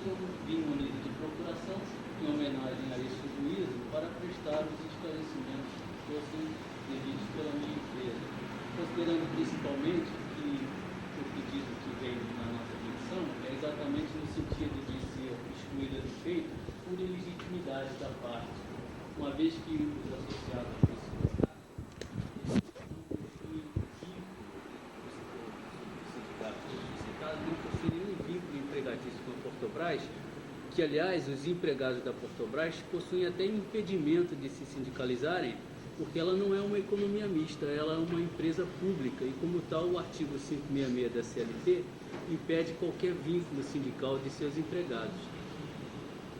promovi uma lida de procuração em homenagem a esse juízo para prestar os esclarecimentos que fossem devidos pela minha empresa, considerando principalmente que o pedido que vem na nossa petição é exatamente no sentido de ser excluída do feito por ilegitimidade da parte, uma vez que os associados desse não possui nenhum vínculo empregatício com a Portobras, que, aliás, os empregados da Portobras possuem até impedimento de se sindicalizarem, porque ela não é uma economia mista, ela é uma empresa pública e, como tal, o artigo 566 da CLT impede qualquer vínculo sindical de seus empregados.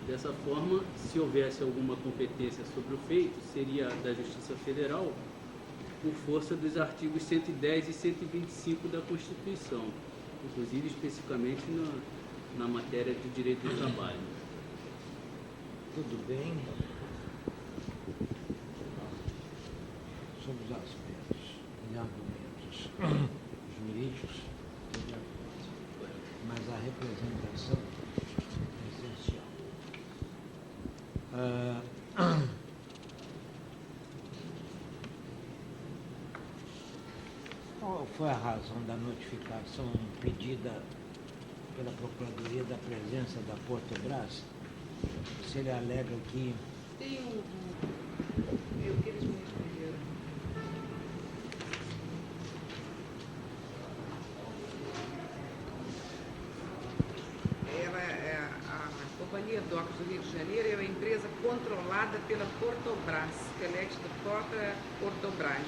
Dessa forma, se houvesse alguma competência sobre o feito, seria da Justiça Federal, por força dos artigos 110 e 125 da Constituição, inclusive especificamente na matéria de direito do trabalho. Tudo bem. Sobre os aspectos e argumentos jurídicos, estou de acordo. Mas a representação é essencial. Qual foi a razão da notificação pedida pela Procuradoria da presença da Portobras? Se ele alega que... Tem o que eles me responderam. A Companhia Docas do Rio de Janeiro é uma empresa controlada pela Portobras, que é da própria Portobras.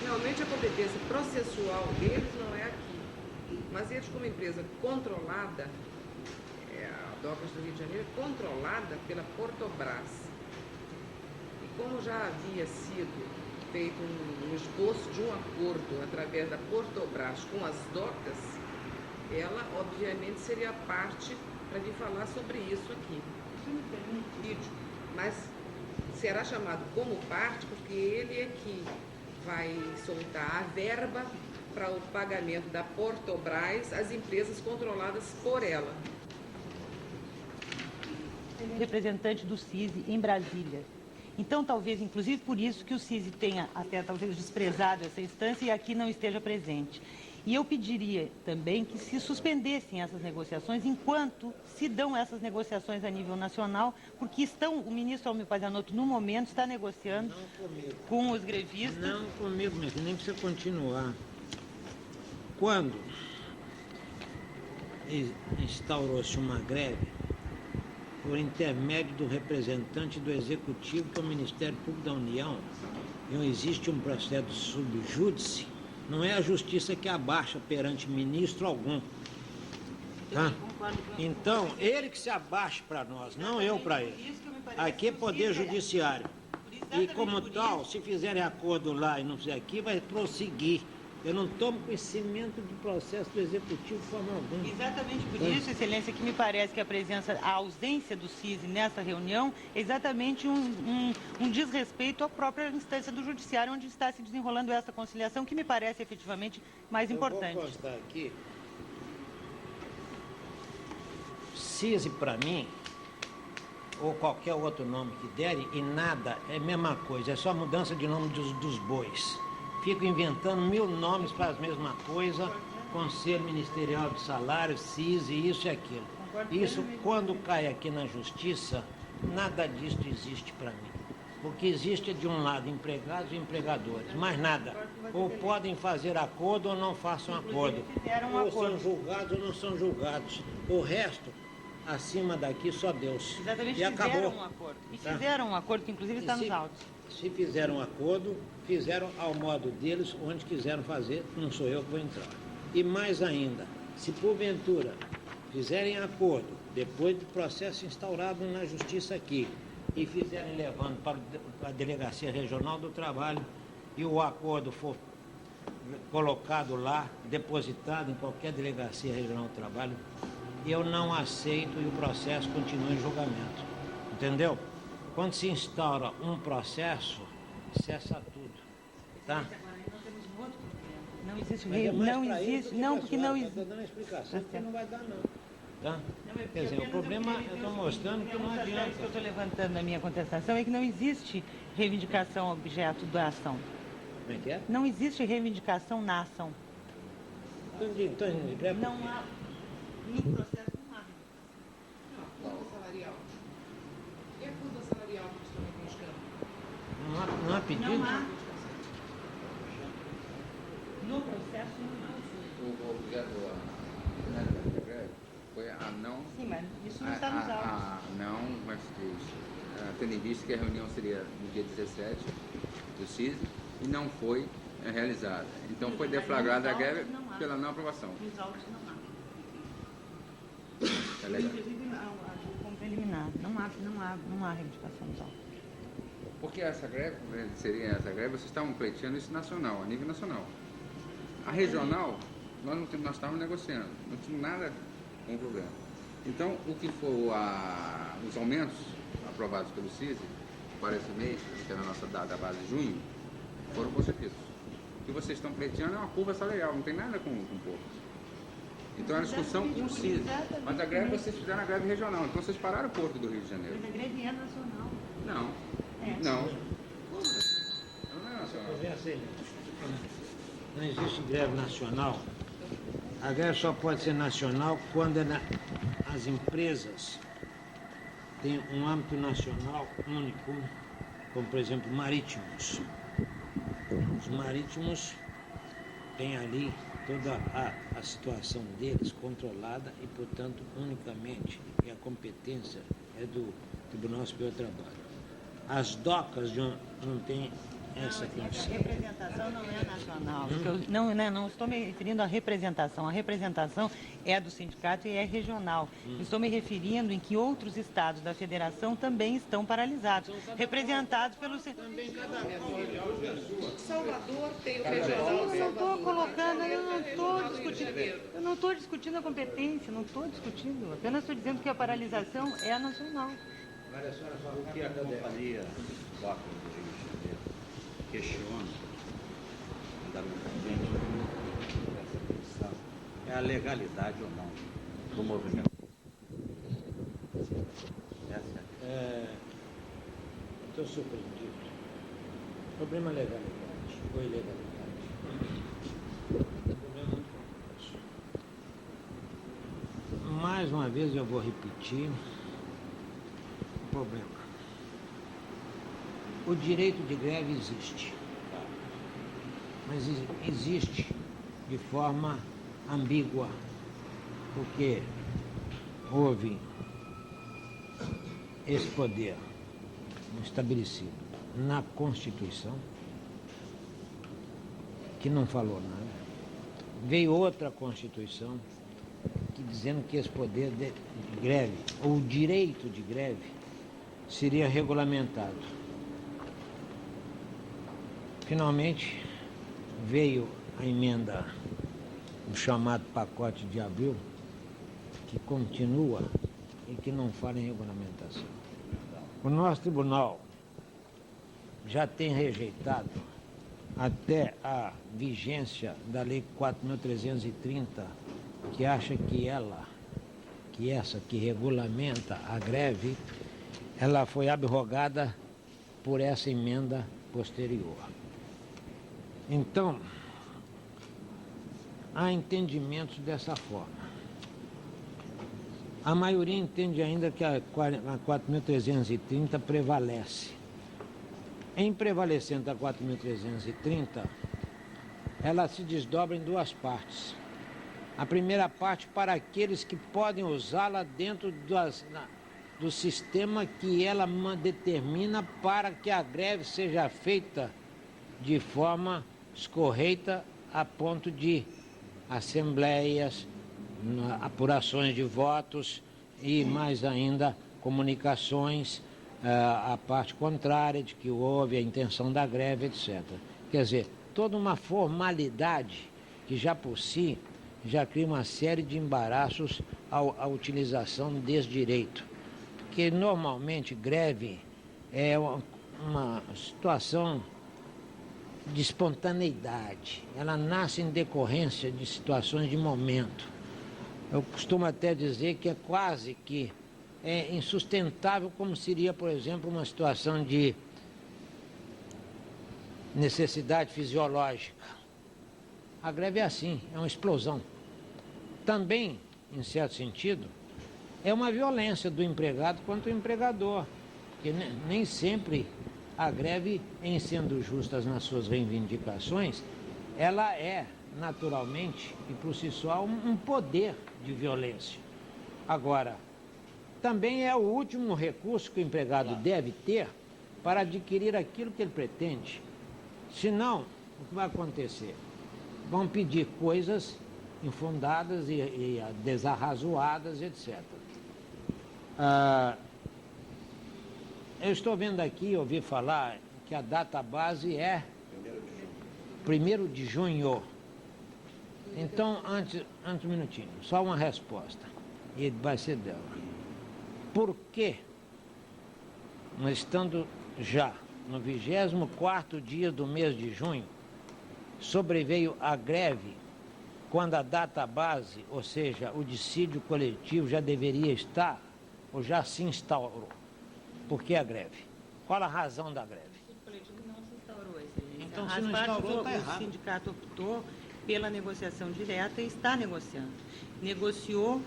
Realmente a competência processual deles não é aqui, mas eles, como empresa controlada, a Docas do Rio de Janeiro é controlada pela Portobras. E como já havia sido feito um esboço de um acordo através da Portobras com as docas, ela obviamente seria parte para vir falar sobre isso aqui. Isso me permite, mas será chamado como parte porque ele é que vai soltar a verba para o pagamento da Portobras às empresas controladas por ela. Representante do CISI em Brasília. Então, talvez, inclusive por isso que o CISI tenha até talvez desprezado essa instância e aqui não esteja presente. E eu pediria também que se suspendessem essas negociações enquanto se dão essas negociações a nível nacional, porque o ministro Almir Pazianotto, no momento, está negociando com os grevistas. Não comigo, meu filho, nem precisa continuar. Quando instaurou-se uma greve, por intermédio do representante do Executivo para o Ministério Público da União, e existe um processo subjúdice, não é a justiça que abaixa perante ministro algum. Tá? Então, ele que se abaixe para nós, não eu para ele. Aqui é poder judiciário. E como tal, se fizerem acordo lá e não fizer aqui, vai prosseguir. Eu não tomo conhecimento do processo do Executivo de forma alguma. Exatamente por isso, Excelência, que me parece que a ausência do CISI nessa reunião é exatamente um desrespeito à própria instância do Judiciário, onde está se desenrolando essa conciliação, que me parece efetivamente mais importante. Eu vou constar aqui. CISI, para mim, ou qualquer outro nome que derem, e nada, é a mesma coisa, é só mudança de nome dos bois. Fico inventando 1000 nomes para a mesma coisa, Conselho Ministerial de Salário, CISI, isso e aquilo. Isso, quando cai aqui na Justiça, nada disso existe para mim. O que existe é, de um lado, empregados e empregadores, mais nada. Ou podem fazer acordo ou não façam acordo. Ou são julgados ou não são julgados. O resto, acima daqui, só Deus. Exatamente, e acabou. Um acordo. E fizeram um acordo que, inclusive, está nos autos. Se fizeram um acordo, fizeram ao modo deles, onde quiseram fazer, não sou eu que vou entrar. E mais ainda, se porventura fizerem acordo, depois do processo instaurado na Justiça aqui, e fizerem levando para a Delegacia Regional do Trabalho, e o acordo for colocado lá, depositado em qualquer Delegacia Regional do Trabalho, eu não aceito e o processo continua em julgamento. Entendeu? Quando se instaura um processo, cessa tudo. Tá? Não existe, não existe, não, porque não existe. Estou dando uma explicação, porque não vai dar não. Tá? Não, é Quer dizer, o problema, eu estou mostrando que não que adianta. eu estou levantando na minha contestação é que não existe reivindicação objeto da ação. Como é que é? Não existe reivindicação na ação. Estou indo de greve. Não há. No processo não há. Não, a folha salarial. E a folha salarial que estão reivindicando? Não há pedido? Não há. No processo não há. O objeto da greve foi a não. Sim, mas isso não está nos autos. A não, mas diz, tendo em vista que a reunião seria no dia 17 do CISI e não foi realizada. Então foi deflagrada a greve pela não aprovação. Nos autos não há. Tá legal. Inclusive, como preliminar. Não há reivindicação nos autos. Porque essa greve, vocês estavam pleiteando isso nacional, a nível nacional. A regional, nós estávamos negociando, não tínhamos nada com o problema. Então, o que for os aumentos aprovados pelo CISI para esse mês, que é na nossa data base de junho, foram concedidos. O que vocês estão pleiteando é uma curva salarial, não tem nada com o povo. Então, é uma discussão com o CISI. Mas a greve, vocês fizeram a greve regional, então vocês pararam o Porto do Rio de Janeiro. Mas a greve é nacional. Não, É. não. Não é nacional. Não existe greve nacional. A greve só pode ser nacional quando as empresas têm um âmbito nacional único, como por exemplo marítimos. Os marítimos têm ali toda a situação deles controlada e, portanto, unicamente, e a competência é do Tribunal Superior do Trabalho. As docas não têm essa A condição. representação não é nacional. Não estou me referindo à representação. A representação é do sindicato e é regional. Estou me referindo em que outros estados da federação também estão paralisados, representados pelo... Salvador tem o regional. Eu não estou colocando, eu não estou discutindo a competência, não estou discutindo. Apenas estou dizendo que a paralisação é nacional. O que a companhia Docas do Rio de Janeiro questiona fundamentalmente essa questão é a legalidade ou não do movimento. Estou surpreendido. Problema é legalidade ou ilegalidade. O problema é muito complexo. Mais uma vez eu vou repetir o problema. O direito de greve existe, mas existe de forma ambígua, porque houve esse poder estabelecido na Constituição, que não falou nada. Veio outra Constituição que dizendo que esse poder de greve, ou o direito de greve, seria regulamentado. Finalmente veio a emenda, o chamado pacote de abril, que continua e que não fala em regulamentação. O nosso tribunal já tem rejeitado até a vigência da Lei 4.330, que acha que essa que regulamenta a greve, ela foi abrogada por essa emenda posterior. Então, há entendimentos dessa forma. A maioria entende ainda que a 4.330 prevalece. Em prevalecendo a 4.330, ela se desdobra em duas partes. A primeira parte para aqueles que podem usá-la dentro do sistema que ela determina para que a greve seja feita de forma escorreita a ponto de assembleias, apurações de votos e mais ainda comunicações à parte contrária de que houve a intenção da greve, etc. Quer dizer, toda uma formalidade que já por si já cria uma série de embaraços à utilização desse direito. Porque normalmente greve é uma situação de espontaneidade. Ela nasce em decorrência de situações de momento. Eu costumo até dizer que é quase que insustentável, como seria, por exemplo, uma situação de necessidade fisiológica. A greve é assim, é uma explosão. Também, em certo sentido, é uma violência do empregado contra o empregador, porque nem sempre a greve, em sendo justas nas suas reivindicações, ela é, naturalmente, e por si só, um poder de violência. Agora, também é o último recurso que o empregado deve ter para adquirir aquilo que ele pretende. Senão, o que vai acontecer? Vão pedir coisas infundadas e desarrazoadas, etc. Eu estou vendo aqui, ouvi falar que a data base é 1º de junho. Então, antes um minutinho, só uma resposta, e vai ser dela. Por que, estando já no 24º dia do mês de junho, sobreveio a greve, quando a data base, ou seja, o dissídio coletivo já deveria estar, ou já se instaurou? Por que a greve? Qual a razão da greve? O coletivo não se instaurou, excelência. Então, se não instaurou, está errado. O sindicato optou pela negociação direta e está negociando. Negociou,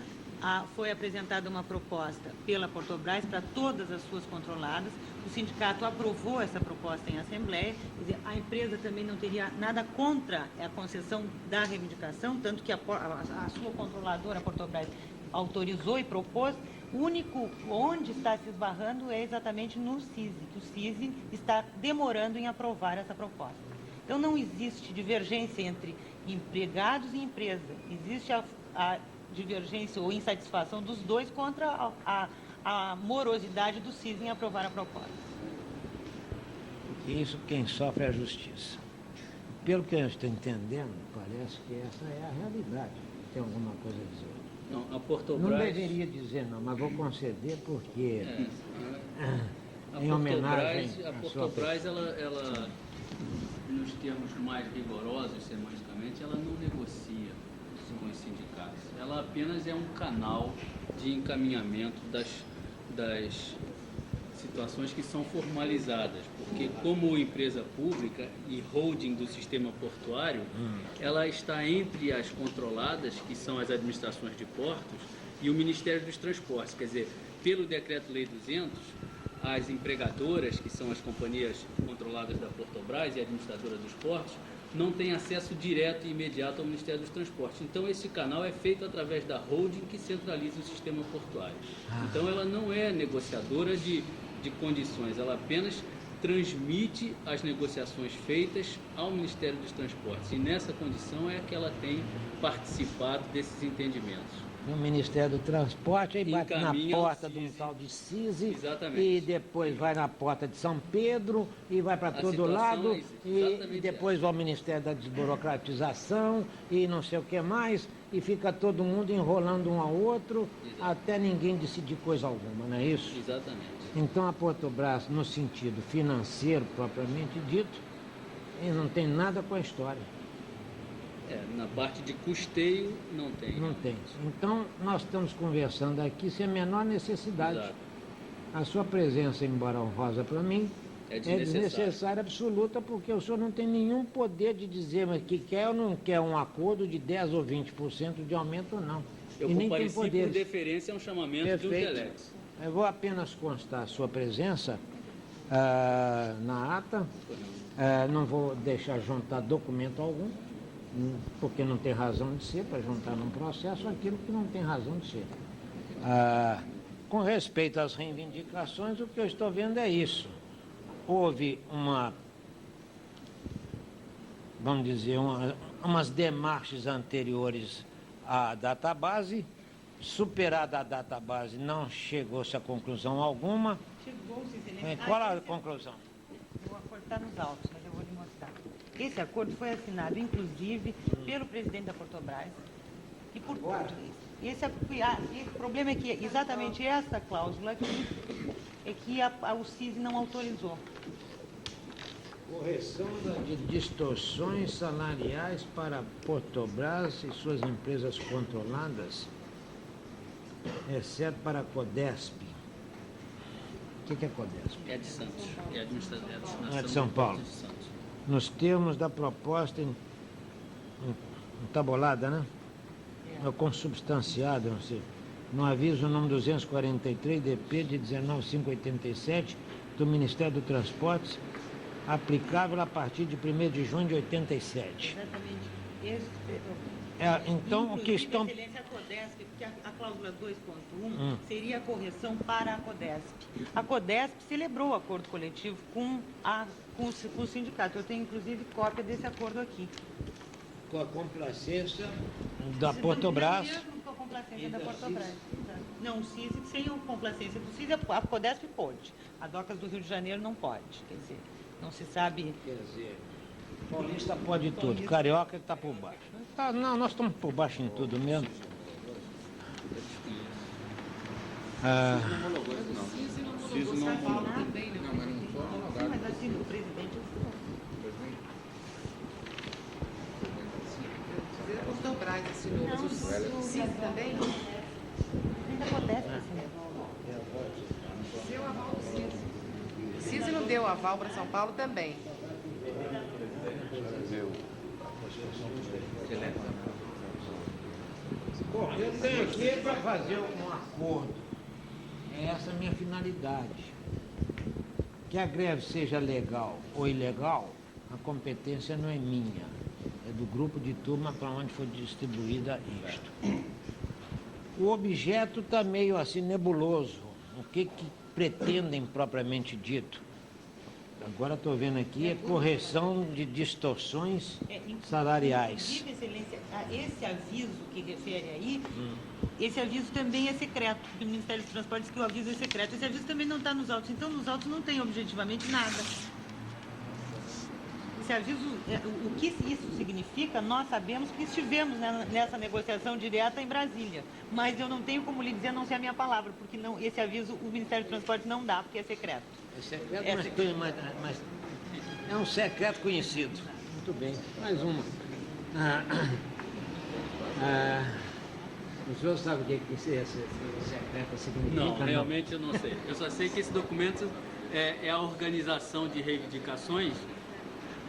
foi apresentada uma proposta pela Portobras para todas as suas controladas. O sindicato aprovou essa proposta em assembleia. Quer dizer, a empresa também não teria nada contra a concessão da reivindicação, tanto que a sua controladora, a Portobras, autorizou e propôs. O único onde está se esbarrando é exatamente no CISI, que o CISI está demorando em aprovar essa proposta. Então, não existe divergência entre empregados e empresa. Existe a divergência ou insatisfação dos dois contra a morosidade do CISI em aprovar a proposta. Isso quem sofre é a justiça. Pelo que eu estou entendendo, parece que essa é a realidade. Tem alguma coisa a dizer? Não, a Portobras... Não deveria dizer não, mas vou conceder porque... em A homenagem a à Portobras, ela, nos termos mais rigorosos, semânticamente, ela não negocia com os sindicatos. Ela apenas é um canal de encaminhamento das situações que são formalizadas, porque como empresa pública e holding do sistema portuário, ela está entre as controladas, que são as administrações de portos, e o Ministério dos Transportes. Quer dizer, pelo Decreto-Lei 200, as empregadoras, que são as companhias controladas da Portobras e administradora dos portos, não têm acesso direto e imediato ao Ministério dos Transportes. Então, esse canal é feito através da holding que centraliza o sistema portuário. Então, ela não é negociadora de condições, ela apenas transmite as negociações feitas ao Ministério dos Transportes. E nessa condição é que ela tem participado desses entendimentos. No Ministério do Transporte, aí bate na porta de um tal de CISI, e depois vai na porta de São Pedro, e vai para todo lado, e depois vai ao Ministério da Desburocratização, e não sei o que mais, e fica todo mundo enrolando um ao outro, até ninguém decidir coisa alguma, não é isso? Exatamente. Então a Portobras, no sentido financeiro propriamente dito, não tem nada com a história. Na parte de custeio não tem. Não tem. Então, nós estamos conversando aqui sem a menor necessidade. Exato. A sua presença em Barão Rosa, para mim, é desnecessária absoluta, porque o senhor não tem nenhum poder de dizer que quer ou não quer um acordo de 10% ou 20% de aumento ou não. Eu compareci por deferência a um chamamento de um telex. Eu vou apenas constar a sua presença na ata, não vou deixar juntar documento algum, porque não tem razão de ser, para juntar num processo aquilo que não tem razão de ser. Com respeito às reivindicações, o que eu estou vendo é isso. Houve vamos dizer, umas demarches anteriores à database. Superada a database, não chegou-se a conclusão alguma. Chegou-se, excelência. Qual a conclusão? Vou cortar nos autos, mas eu vou lhe mostrar. Esse acordo foi assinado, inclusive, pelo presidente da Portobras e por todos. O problema é que exatamente essa cláusula aqui é que o CISI não autorizou. Correção de distorções salariais para Portobras e suas empresas controladas exceto para a CODESP. O que é CODESP? É de Santos. É administração É de São Paulo. de Santos. Nos termos da proposta entabulada, né? Ou consubstanciada, não sei, no aviso número 243, DP de 19.587, do Ministério do Transportes, aplicável a partir de 1º de junho de 87. Exatamente. Então, o que estão... Excelência, a CODESP, porque a cláusula 2.1 seria a correção para a CODESP. A CODESP celebrou o acordo coletivo com o sindicato. Eu tenho, inclusive, cópia desse acordo aqui. Com a complacência da Portobras. Mesmo com a complacência da Portobras. Não, o CISI, sem a complacência do CISI, a CODESP pode. A DOCAS do Rio de Janeiro não pode. Quer dizer, não se sabe... Quer dizer, paulista pode tudo, carioca está por baixo. Tá, não, nós estamos por baixo em tudo mesmo. Não homologou isso, não. CISI não homologou São Paulo também, né? Não, mas não foi homologado. Mas assim, o presidente... A Portobras assinou, mas o CISI também? Ainda CODESP assinou. Deu aval do CISI. O CISI não deu aval para São Paulo também. Bom, eu tenho aqui para fazer um acordo. É essa a minha finalidade. Que a greve seja legal ou ilegal, a competência não é minha. É do grupo de turma para onde foi distribuída isto. O objeto está meio assim nebuloso. O que pretendem propriamente dito? Agora estou vendo aqui, é correção de distorções salariais. Inclusive, Excelência, esse aviso que refere aí, esse aviso também é secreto, do Ministério dos Transportes, que o aviso é secreto. Esse aviso também não está nos autos, então nos autos não tem objetivamente nada. Esse aviso, o que isso significa, nós sabemos que estivemos nessa negociação direta em Brasília, mas eu não tenho como lhe dizer, a não ser a minha palavra, porque não, esse aviso o Ministério dos Transportes não dá, porque é secreto. É secreto, mas é um secreto conhecido. Muito bem. Mais uma. O senhor sabe o que esse secreto significa? Não, realmente eu não sei. Eu só sei que esse documento é a organização de reivindicações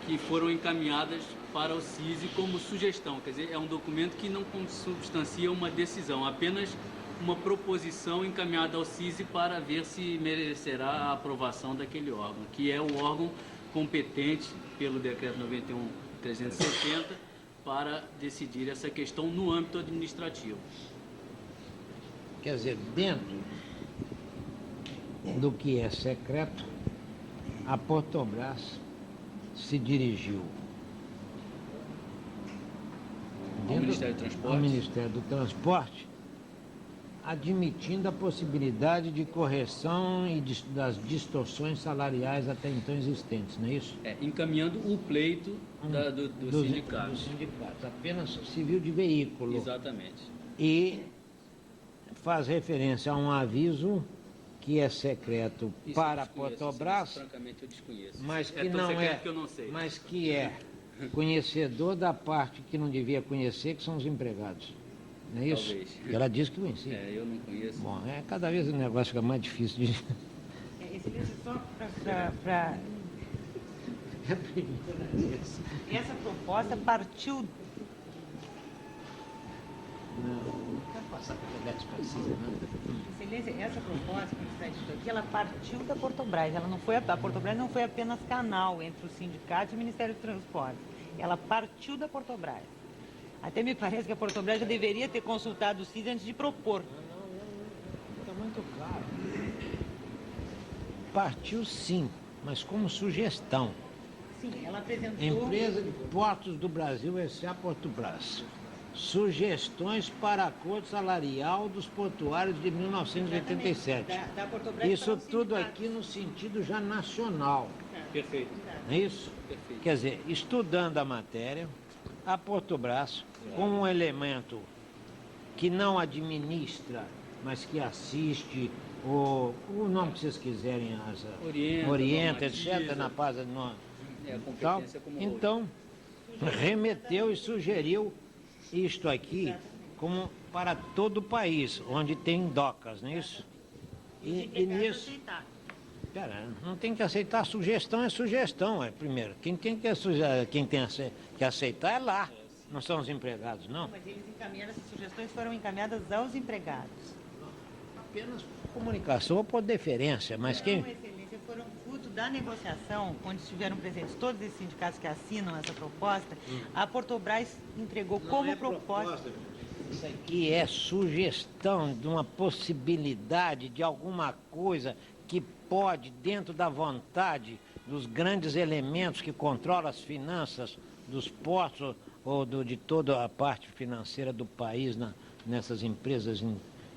que foram encaminhadas para o CISI como sugestão. Quer dizer, é um documento que não consubstancia uma decisão, apenas uma proposição encaminhada ao CISI para ver se merecerá a aprovação daquele órgão, que é o órgão competente pelo Decreto 91.370 para decidir essa questão no âmbito administrativo. Quer dizer, dentro do que é secreto, a Portobras se dirigiu Ao Ministério do Transporte? ao Ministério do Transporte, admitindo a possibilidade de correção e das distorções salariais até então existentes, não é isso? Encaminhando o pleito do sindicato. Dos sindicatos, apenas civil de veículo. Exatamente. E faz referência a um aviso que é secreto Isso para a eu desconheço, Portobras, isso, francamente eu desconheço. mas que tão não secreto que eu não sei. mas que é conhecedor da parte que não devia conhecer, que são os empregados. Não é isso? Talvez. Ela disse que conhecia. Eu não conheço. Bom, cada vez o negócio fica mais difícil de... Excelência, só para... É a primeira vez. Essa proposta partiu... Não quero passar por projetos precisos, não. Excelência, essa proposta, como está dito aqui, ela partiu da Portobras. Ela não foi a Portobras não foi apenas canal entre o sindicato e o Ministério do Transporte. Ela partiu da Portobras. Até me parece que a Portobras já deveria ter consultado o CISI antes de propor. Está muito claro. Partiu sim, mas como sugestão. Sim, ela apresentou... Empresa de Portos do Brasil, S.A. Portobras. Sugestões para acordo salarial dos portuários de 1987. Da Portobras Isso para o tudo sindicato. aqui no sentido já nacional. Perfeito. Não é isso? Perfeito. Quer dizer, estudando a matéria, a Portobras, como um elemento que não administra, mas que assiste, o nome que vocês quiserem, orienta, etc., normatiza. na paz A tal, competência como então remeteu e sugeriu isto aqui como para todo o país, onde tem docas, não é isso? E nisso... Pera, não tem que aceitar, sugestão é sugestão, primeiro. Quem tem que aceitar é lá, não são os empregados, não. Mas eles encaminharam, essas sugestões foram encaminhadas aos empregados. Apenas por comunicação ou por deferência, mas quem... Não, Excelência, foram fruto da negociação, onde estiveram presentes todos esses sindicatos que assinam essa proposta. A Portobras entregou como proposta. Isso aqui é sugestão de uma possibilidade de alguma coisa que pode, dentro da vontade dos grandes elementos que controlam as finanças dos portos ou de toda a parte financeira do país nessas empresas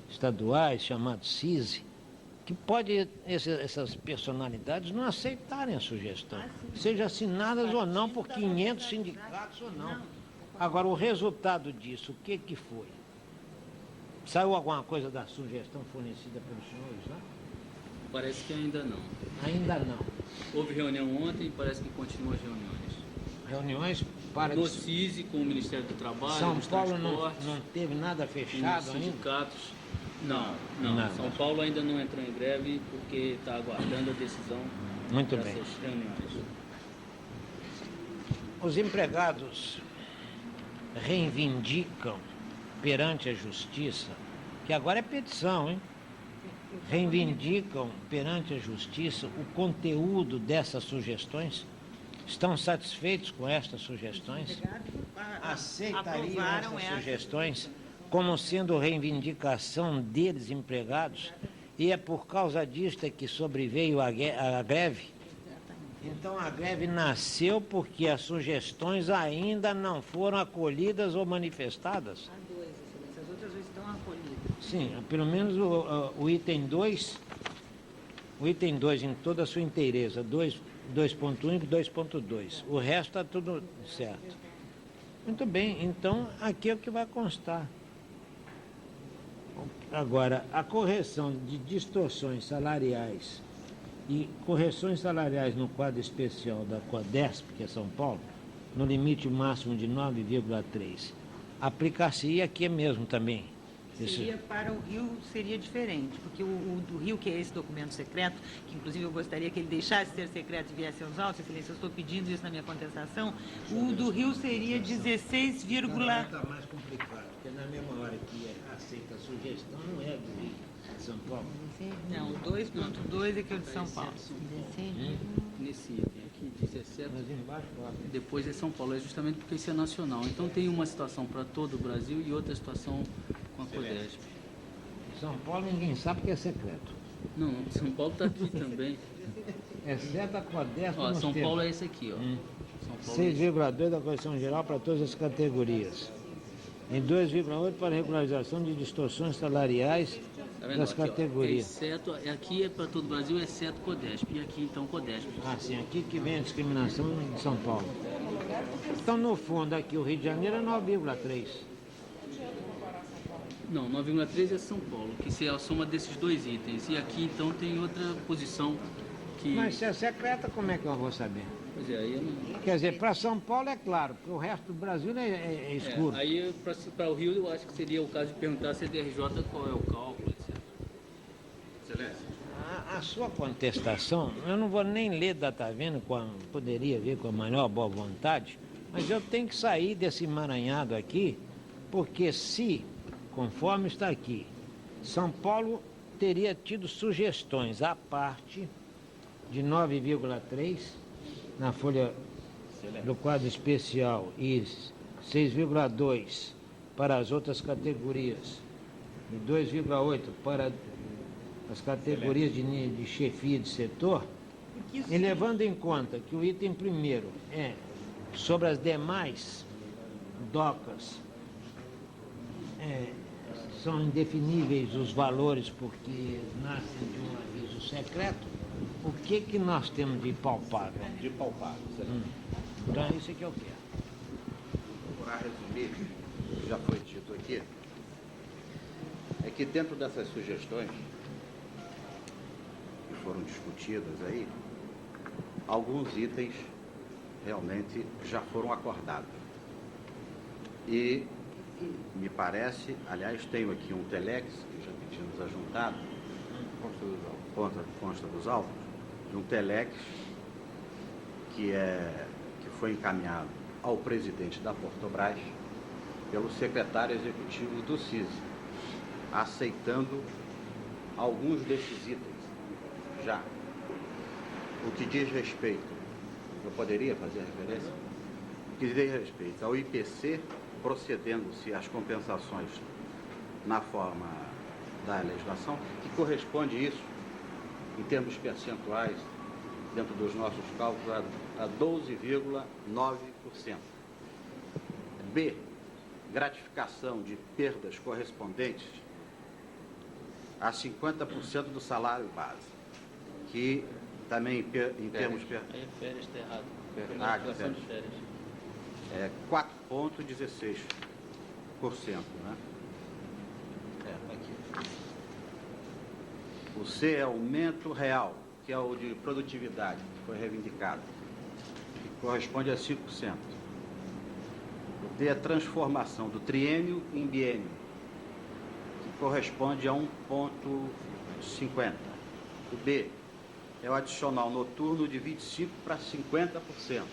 estaduais, chamadas CISI, que pode essas personalidades não aceitarem a sugestão, seja assinadas ou não por 500 sindicatos ou não. Agora, o resultado disso, o que foi? Saiu alguma coisa da sugestão fornecida pelos senhores lá? Parece que ainda não. Ainda não. Houve reunião ontem e parece que continuam as reuniões. Reuniões para... No CISI, com o Ministério do Trabalho, São dos Paulo Transportes, não teve nada com fechado os ainda? sindicatos. Não. Nada. São Paulo ainda não entrou em greve porque está aguardando a decisão Muito dessas bem. reuniões. Os empregados reivindicam perante a justiça, que agora é petição, hein? Reivindicam perante a justiça o conteúdo dessas sugestões? Estão satisfeitos com estas sugestões? Aceitariam Aprovaram essas essa. sugestões como sendo reivindicação deles, empregados? E é por causa disto que sobreveio a greve? Então a greve nasceu porque as sugestões ainda não foram acolhidas ou manifestadas? Há dois, Excelência, as outras já estão acolhidas. Sim, pelo menos o item 2, o item 2 em toda a sua inteireza, 2.1 e 2.2. O resto está tudo certo. Muito bem, então aqui é o que vai constar. Agora, a correção de distorções salariais e correções salariais no quadro especial da CODESP, que é São Paulo, no limite máximo de 9,3, aplicar-se-ia aqui mesmo também. Seria para o Rio, seria diferente, porque o do Rio, que é esse documento secreto, que inclusive eu gostaria que ele deixasse de ser secreto e viesse aos autos, Excelência, eu estou pedindo isso na minha contestação, o do Rio seria 16, Está mais complicado, porque na mesma hora que aceita a sugestão, não é do Rio, é de São Paulo. não, o 2.2 é que é o de São Paulo. Nesse item aqui, 17, Mas embaixo, ó. depois é São Paulo, é justamente porque isso é nacional. Então tem uma situação para todo o Brasil e outra situação com a CODESP. São Paulo ninguém sabe que é secreto. Não, São Paulo está aqui também. Exceto a CODESP. Ó, nos São termos. Paulo é esse aqui, ó. São Paulo é esse. 6,2 da correção geral para todas as categorias. Em 2,8 para regularização de distorções salariais Tá vendo? das Aqui, ó, categorias. exceto, aqui é para todo o Brasil, exceto CODESP. E aqui então CODESP. Ah, sim, aqui que vem a discriminação de São Paulo. Então, no fundo, aqui o Rio de Janeiro é 9,3. Não, 9,3 é São Paulo, que se é a soma desses dois itens. E aqui então tem outra posição que. Mas se é secreta, como é que eu vou saber? Pois é, aí eu não. Quer dizer, para São Paulo é claro, porque o resto do Brasil é escuro. Aí para o Rio eu acho que seria o caso de perguntar a CDRJ qual é o cálculo, etc. Excelência. A sua contestação, eu não vou nem ler Data Vendo, poderia ver com a maior boa vontade, mas eu tenho que sair desse emaranhado aqui, porque se, conforme está aqui, São Paulo teria tido sugestões à parte de 9,3 na folha do quadro especial e 6,2 para as outras categorias e 2,8 para as categorias de chefia de setor, e levando em conta que o item primeiro é sobre as demais docas, são indefiníveis os valores porque nascem de um aviso secreto, o que nós temos de palpável? De palpável, excelência. Então é isso que eu quero. Para resumir, o que já foi dito aqui, é que dentro dessas sugestões que foram discutidas aí, alguns itens realmente já foram acordados. E me parece, aliás, tenho aqui um telex, que já pedimos ajuntado, consta dos autos, de um telex que foi encaminhado ao presidente da Portobras pelo secretário executivo do CISI, aceitando alguns desses itens já. O que diz respeito, eu poderia fazer referência? O que diz respeito ao IPC, procedendo-se às compensações na forma da legislação, que corresponde isso, em termos percentuais, dentro dos nossos cálculos, a 12,9%. B, gratificação de perdas correspondentes a 50% do salário base, que também em termos... Aí férias está errado. Gratificação de férias. 4,16%, né? Aqui. O C é aumento real, que é o de produtividade, que foi reivindicado, que corresponde a 5%. O D é transformação do triênio em biênio, que corresponde a 1,50%. O B é o adicional noturno de 25% para 50%,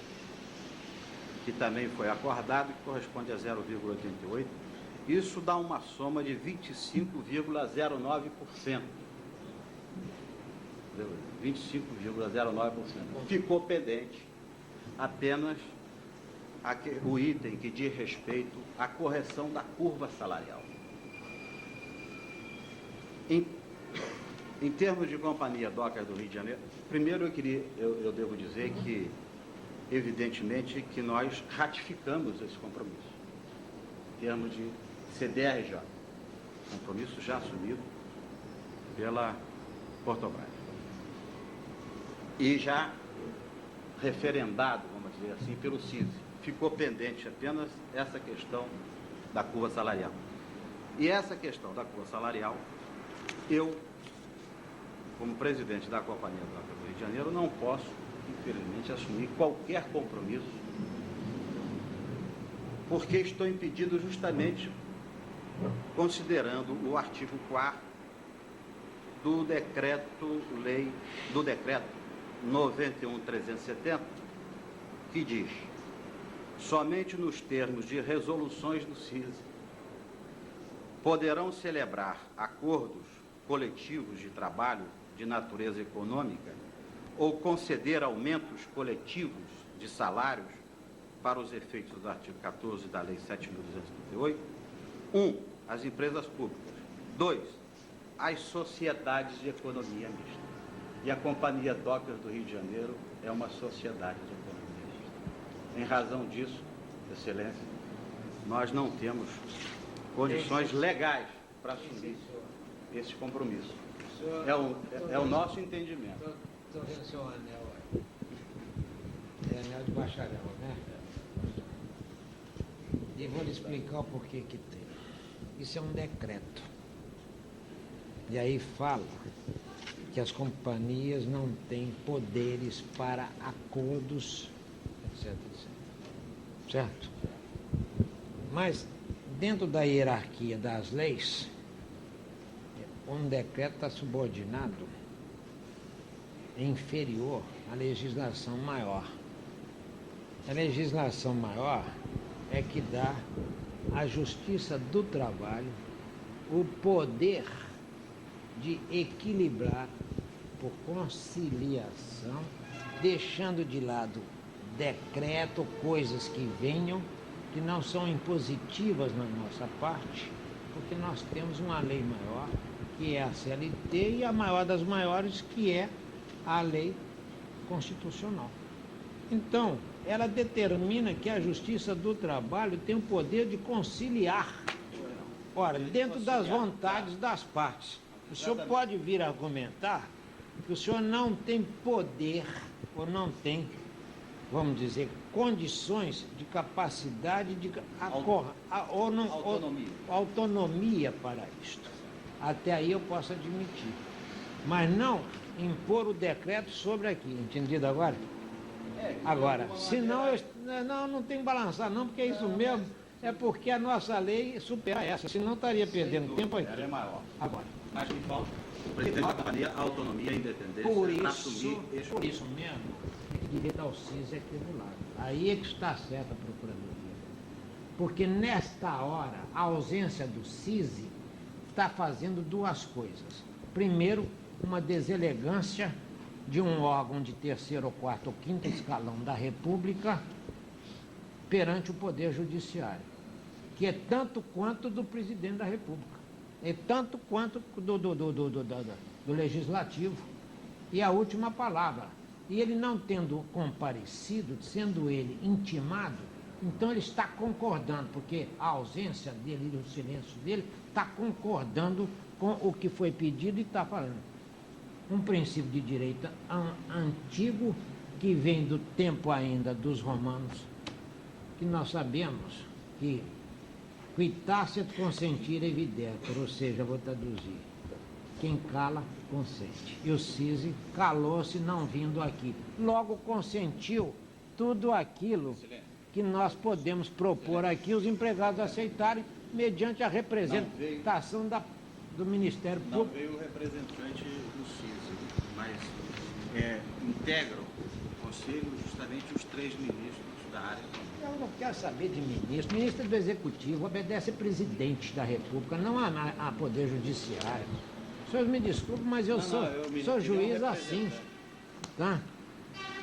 que também foi acordado, que corresponde a 0,88%. Isso dá uma soma de 25,09%. 25,09%. Ficou pendente apenas o item que diz respeito à correção da curva salarial. Em termos de Companhia Dockers do Rio de Janeiro, primeiro eu devo dizer que, evidentemente, que nós ratificamos esse compromisso, em termos de CDRJ, compromisso já assumido pela Portobras. E já referendado, vamos dizer assim, pelo CISI. Ficou pendente apenas essa questão da curva salarial. E essa questão da curva salarial, eu, como presidente da Companhia Dockers do Rio de Janeiro, não posso, infelizmente, assumir qualquer compromisso, porque estou impedido justamente considerando o artigo 4º do decreto 91.370, que diz: somente nos termos de resoluções do CISI poderão celebrar acordos coletivos de trabalho de natureza econômica ou conceder aumentos coletivos de salários para os efeitos do artigo 14 da Lei 7.238, 1. As empresas públicas. 2. As sociedades de economia mista. E a Companhia Dockers do Rio de Janeiro é uma sociedade de economia mista. Em razão disso, Excelência, nós não temos condições legais para assumir esse compromisso. É o nosso entendimento. Estou vendo seu anel aí. É anel de bacharel, né? E vou lhe explicar o porquê que tem. Isso é um decreto. E aí fala que as companhias não têm poderes para acordos, etc, etc. Certo? Mas, dentro da hierarquia das leis, um decreto está subordinado, inferior à legislação maior. A legislação maior é que dá à Justiça do Trabalho o poder de equilibrar por conciliação, deixando de lado decreto, coisas que venham, que não são impositivas na nossa parte, porque nós temos uma lei maior, que é a CLT, e a maior das maiores, que é a lei constitucional. Então, ela determina que a Justiça do Trabalho tem o poder de conciliar, ora, dentro das vontades das partes. O senhor pode vir a argumentar que o senhor não tem poder, ou não tem, vamos dizer, condições de capacidade de autonomia para isto. Até aí eu posso admitir. Mas não impor o decreto sobre aqui, entendido agora? Agora, senão, não tem que balançar não, porque é isso mesmo. É porque a nossa lei supera essa, senão estaria perdendo tempo aqui. Ela é maior. Agora, Mas me falta o presidente da companhia, a autonomia e a independência, assumir esse por isso mesmo, que devia estar o CIS aqui do lado. Aí é que está certa a Procuradoria. Porque nesta hora, a ausência do CIS está fazendo duas coisas. Primeiro, uma deselegância de um órgão de terceiro, ou quarto ou quinto escalão da República perante o Poder Judiciário, que é tanto quanto do presidente da República, é tanto quanto do Legislativo. E a última palavra. E ele não tendo comparecido, sendo ele intimado, então ele está concordando, porque a ausência dele e o silêncio dele está concordando com o que foi pedido e está falando. Um princípio de direito antigo que vem do tempo ainda dos romanos, que nós sabemos que quitacet consentire videtur, ou seja, vou traduzir, quem cala, consente. E o CIS calou-se não vindo aqui. Logo consentiu tudo aquilo que nós podemos propor aqui, os empregados aceitarem, mediante a representação do Ministério Público. Não veio o representante do CIS, mas integram o Conselho justamente os 3 ministros da área. Eu não quero saber de ministro. Ministro do Executivo obedece presidente da República, não a Poder Judiciário. O senhor me desculpe, mas eu sou juiz assim. Tá?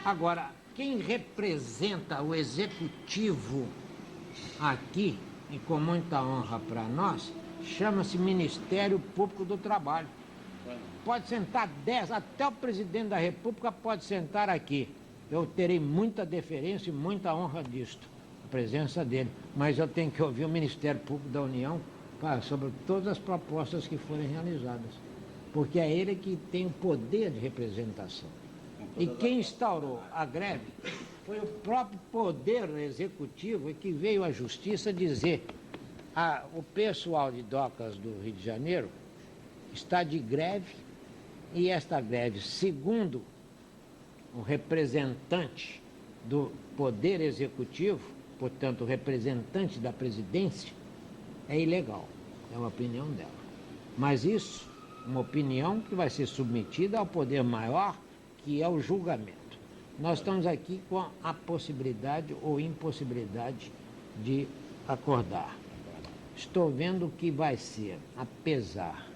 Agora, quem representa o Executivo aqui, e com muita honra para nós, chama-se Ministério Público do Trabalho. Pode sentar 10, até o presidente da República pode sentar aqui. Eu terei muita deferência e muita honra disto, a presença dele. Mas eu tenho que ouvir o Ministério Público da União sobre todas as propostas que forem realizadas. Porque é ele que tem o poder de representação. E quem instaurou a greve foi o próprio Poder Executivo que veio à Justiça dizer: o pessoal de docas do Rio de Janeiro está de greve e esta greve, segundo o representante do Poder Executivo, portanto, o representante da presidência, é ilegal. É uma opinião dela. Mas isso, uma opinião que vai ser submetida ao poder maior, que é o julgamento. Nós estamos aqui com a possibilidade ou impossibilidade de acordar. Estou vendo o que vai ser, apesar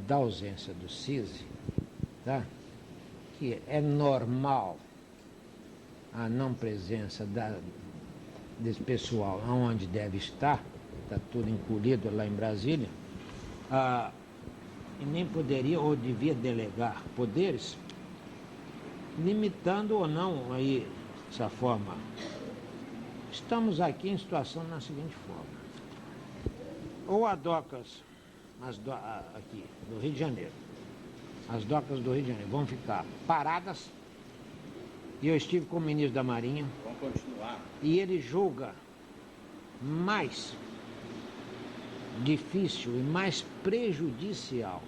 da ausência do CIS, tá? Que é normal a não presença desse pessoal onde deve estar, está tudo encolhido lá em Brasília, e nem poderia ou devia delegar poderes, limitando ou não aí essa forma. Estamos aqui em situação na seguinte forma: ou a docas aqui do Rio de Janeiro, as docas do Rio de Janeiro vão ficar paradas, e eu estive com o ministro da Marinha, Vamos continuar. e ele julga mais difícil e mais prejudicial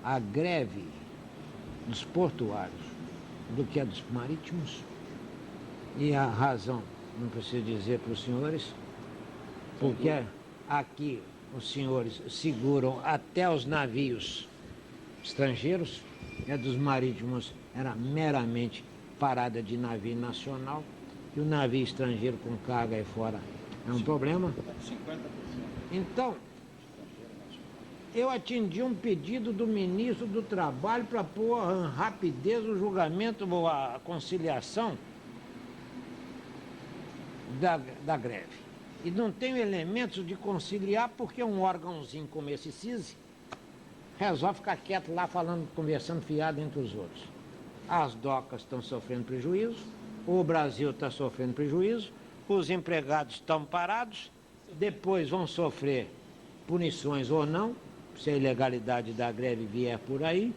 a greve dos portuários do que a dos marítimos. E a razão, não preciso dizer para os senhores, porque aqui os senhores seguram até os navios estrangeiros, dos marítimos era meramente parada de navio nacional, e o navio estrangeiro com carga aí fora é um problema. 50%. Então, eu atendi um pedido do ministro do Trabalho para pôr a rapidez o julgamento ou a conciliação da greve. E não tenho elementos de conciliar porque um órgãozinho como esse CIS resolve ficar quieto lá falando, conversando fiado entre os outros. As docas estão sofrendo prejuízo, o Brasil está sofrendo prejuízo, os empregados estão parados, depois vão sofrer punições ou não, se a ilegalidade da greve vier por aí.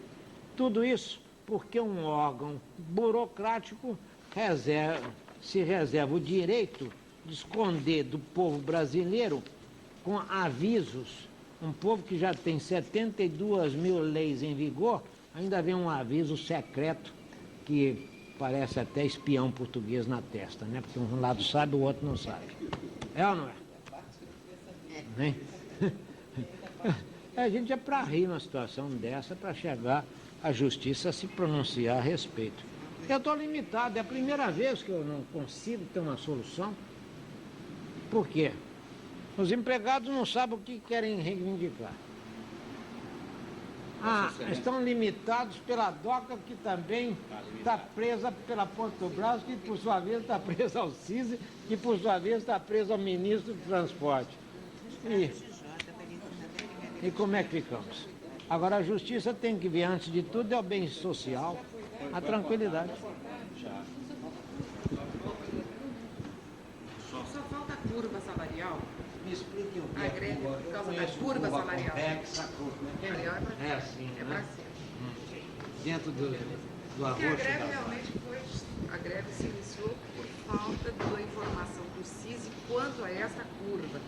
Tudo isso porque um órgão burocrático se reserva o direito de esconder do povo brasileiro com avisos. Um povo que já tem 72 mil leis em vigor, ainda vem um aviso secreto que parece até espião português na testa, né? Porque um lado sabe, o outro não sabe. É ou não é? Né? A gente é para rir numa situação dessa, para chegar à justiça a se pronunciar a respeito. Eu estou limitado, é a primeira vez que eu não consigo ter uma solução. Por quê? Os empregados não sabem o que querem reivindicar. Estão limitados pela DOCA, que também está presa pela Portobras, que por sua vez está presa ao CISI, que por sua vez está presa ao ministro do Transporte. E como é que ficamos? Agora a justiça tem que ver, antes de tudo, é o bem social, a tranquilidade. Só falta a curva salarial. Me explique o que A greve por causa da curva salarial. É assim, É para né? cima. Dentro do Porque a arroxo greve da... realmente foi. A greve se iniciou por falta da informação do CISI quanto a essa curva.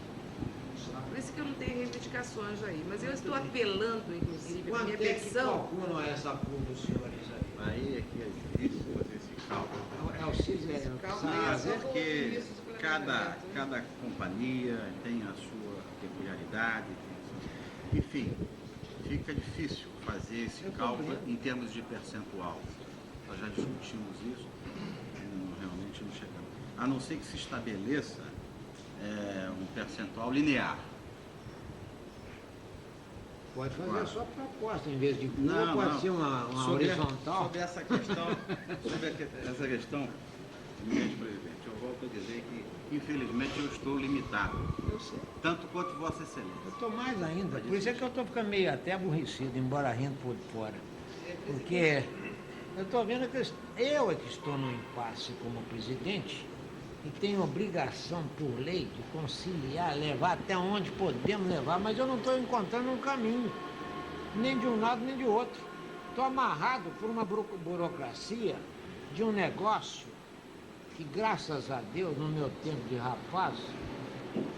Por isso que eu não tenho reivindicações aí. Mas eu estou apelando, inclusive, a minha petição. Quanto é essa curva dos senhores aí? Aí é que é difícil fazer esse cálculo. É o CISI, Esse cálculo sabe? é só com o Porque ministro do Planejamento. cada companhia tem a sua peculiaridade, enfim, fica difícil fazer esse cálculo em termos de percentual. Nós já discutimos isso, realmente não chegamos. A não ser que se estabeleça um percentual linear. Pode fazer Claro. a sua proposta, em vez de curva, pode ser uma horizontal. Sobre essa questão, eminente presidente, eu volto a dizer que, infelizmente, eu estou limitado, Eu sei. tanto quanto Vossa Excelência. Eu estou mais ainda, por isso é que eu estou ficando meio até aborrecido, embora rindo por fora. Porque eu estou vendo que eu é que estou no impasse como presidente e tenho obrigação por lei de conciliar, levar até onde podemos levar, mas eu não estou encontrando um caminho, nem de um lado nem de outro. Estou amarrado por uma burocracia de um negócio que, graças a Deus, no meu tempo de rapaz,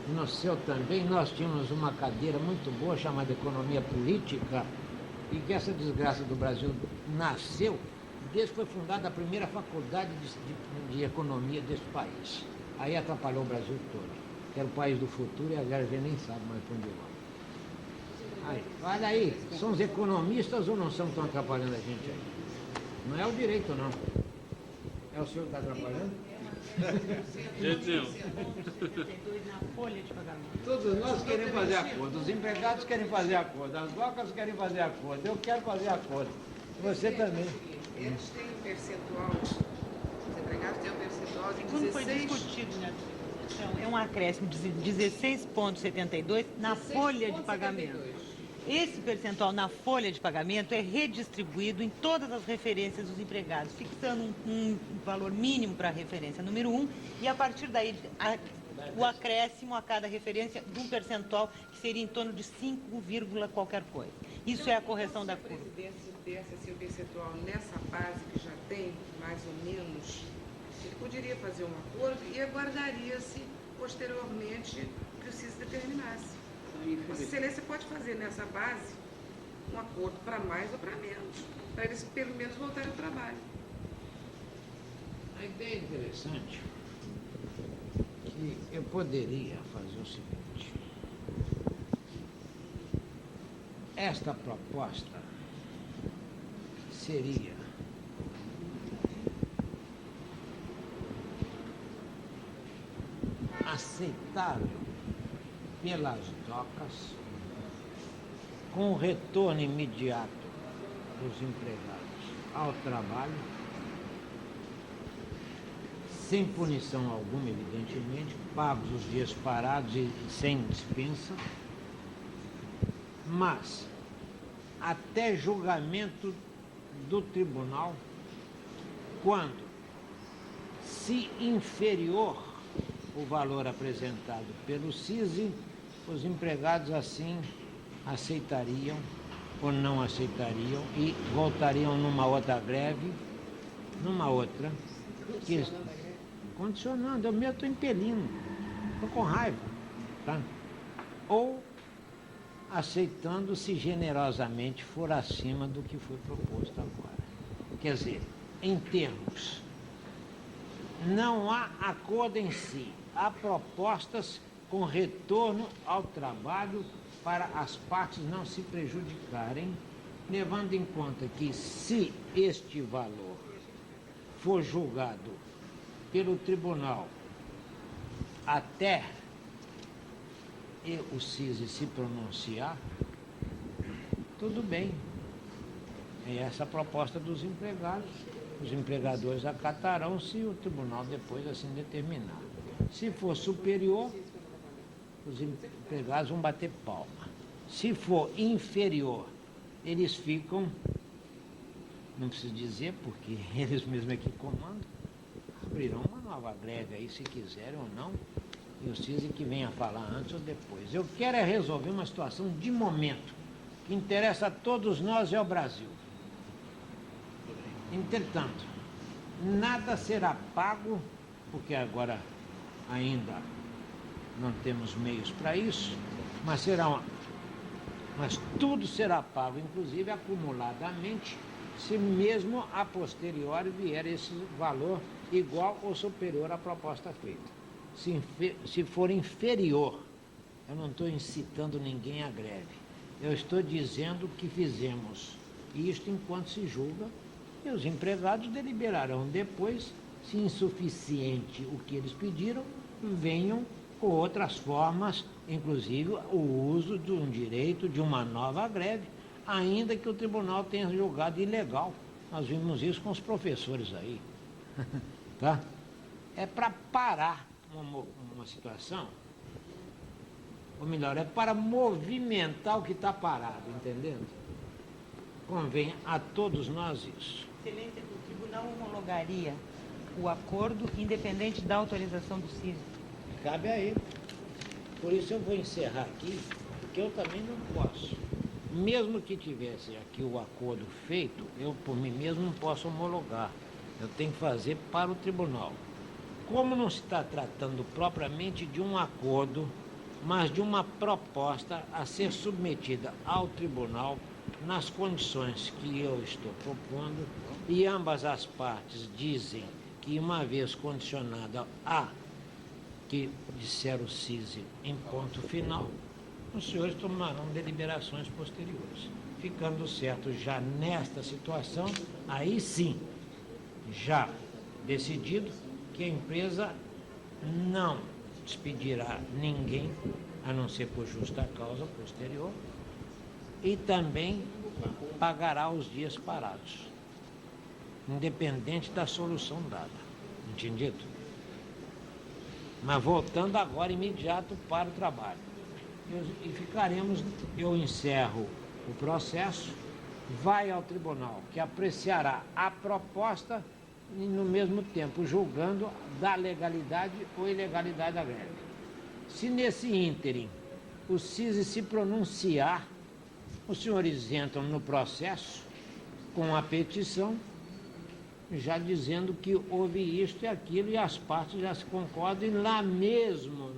no seu também, nós tínhamos uma cadeira muito boa chamada economia política, e que essa desgraça do Brasil nasceu desde que foi fundada a primeira faculdade de economia desse país. Aí atrapalhou o Brasil todo, que era o país do futuro e agora a gente nem sabe mais para onde vai. Aí, olha aí, são os economistas ou não são que estão atrapalhando a gente aí? Não é o direito, não. É o senhor que está atrapalhando? Gente, não. Na folha de pagamento. Todos nós queremos fazer acordo, os empregados querem fazer acordo, as docas querem fazer acordo, eu quero fazer acordo. Você também. Eles têm um percentual, os empregados têm um percentual de Quando foi 16%. discutido nessa discussão, é um acréscimo de 16,72 na folha de pagamento. Esse percentual na folha de pagamento é redistribuído em todas as referências dos empregados, fixando um valor mínimo para a referência número 1 e a partir daí o acréscimo a cada referência de um percentual que seria em torno de 5, qualquer coisa. Isso é a correção da curva. Se o presidente desse assim, o percentual nessa base que já tem, mais ou menos, ele poderia fazer um acordo e aguardaria-se posteriormente que o CIS determinasse. Vossa Excelência pode fazer nessa base um acordo para mais ou para menos, para eles pelo menos voltarem ao trabalho. A ideia interessante que eu poderia fazer o seguinte. Esta proposta seria aceitável pelas docas, com o retorno imediato dos empregados ao trabalho, sem punição alguma, evidentemente, pagos os dias parados e sem dispensa, mas até julgamento do tribunal, quando, se inferior o valor apresentado pelo CISI, os empregados assim aceitariam ou não aceitariam e voltariam numa outra greve, numa outra, que eles, condicionando, eu mesmo estou impelindo, estou com raiva, tá? Ou aceitando se generosamente for acima do que foi proposto agora. Quer dizer, em termos, não há acordo em si, há propostas com retorno ao trabalho para as partes não se prejudicarem, levando em conta que, se este valor for julgado pelo tribunal até o CISI se pronunciar, tudo bem. É essa a proposta dos empregados. Os empregadores acatarão se o tribunal depois assim determinar. Se for superior, os empregados vão bater palma. Se for inferior, eles ficam, não preciso dizer, porque eles mesmos é que comandam, abrirão uma nova greve aí, se quiserem ou não, e o CISI que venha falar antes ou depois. Eu quero é resolver uma situação de momento, que interessa a todos nós e ao Brasil. Entretanto, nada será pago, porque agora ainda não temos meios para isso, mas tudo será pago, inclusive acumuladamente, se mesmo a posteriori vier esse valor igual ou superior à proposta feita. Se for inferior, eu não estou incitando ninguém à greve. Eu estou dizendo que fizemos isto enquanto se julga, e os empregados deliberarão depois, se insuficiente o que eles pediram, venham com outras formas, inclusive o uso de um direito de uma nova greve, ainda que o tribunal tenha julgado ilegal. Nós vimos isso com os professores aí. Tá? É para parar uma situação, ou melhor, é para movimentar o que está parado, entendendo? Convém a todos nós isso. Excelência, o tribunal homologaria o acordo independente da autorização do CISI? Cabe a ele. Por isso eu vou encerrar aqui, porque eu também não posso. Mesmo que tivesse aqui o acordo feito, eu por mim mesmo não posso homologar. Eu tenho que fazer para o tribunal. Como não se está tratando propriamente de um acordo, mas de uma proposta a ser submetida ao tribunal nas condições que eu estou propondo, e ambas as partes dizem que, uma vez condicionada a que disser o CISI em ponto final, os senhores tomarão deliberações posteriores. Ficando certo já nesta situação, aí sim, já decidido que a empresa não despedirá ninguém, a não ser por justa causa posterior, e também pagará os dias parados, independente da solução dada. Entendido? Mas voltando agora imediato para o trabalho. Eu encerro o processo, vai ao tribunal, que apreciará a proposta e, no mesmo tempo, julgando da legalidade ou ilegalidade da greve. Se nesse ínterim o CISI se pronunciar, os senhores entram no processo com a petição, já dizendo que houve isto e aquilo, e as partes já se concordam, e lá mesmo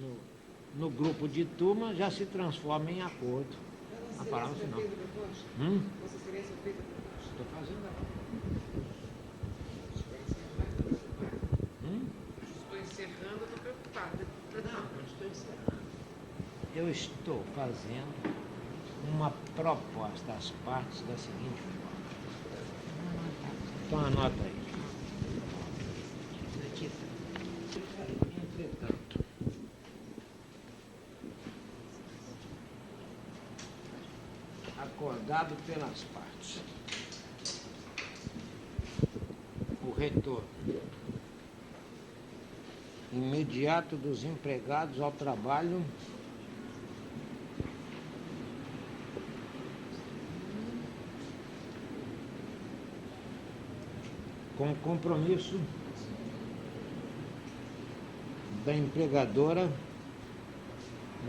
no grupo de turma já se transforma em acordo. A palavra final. Vossa Excelência feita a proposta. Estou fazendo agora. Estou encerrando, estou preocupada. Não estou encerrando. Eu estou fazendo uma proposta às partes da seguinte forma. Então anota aí. Entretanto, acordado pelas partes, o retorno imediato dos empregados ao trabalho com o compromisso da empregadora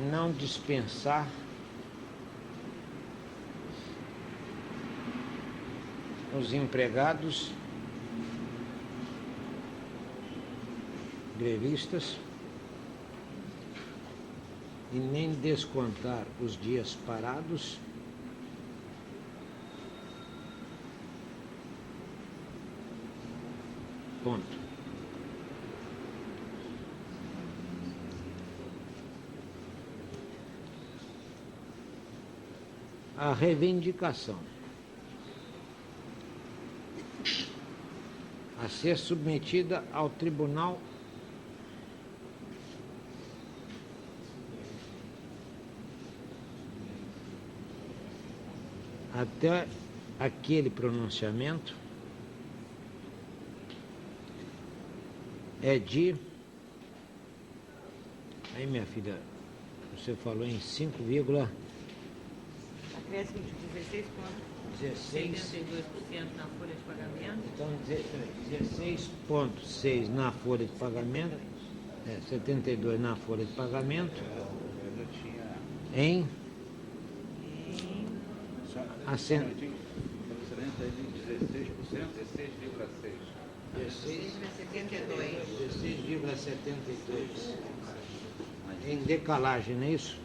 não dispensar os empregados grevistas e nem descontar os dias parados ponto. a reivindicação a ser submetida ao tribunal até aquele pronunciamento é de... Aí, minha filha, você falou em 5, Acréscimo de 16,72% na folha de pagamento. então 16,6 na folha de pagamento, 72 na folha de pagamento, em assento. 16%, 16,72 em decalagem, não é isso?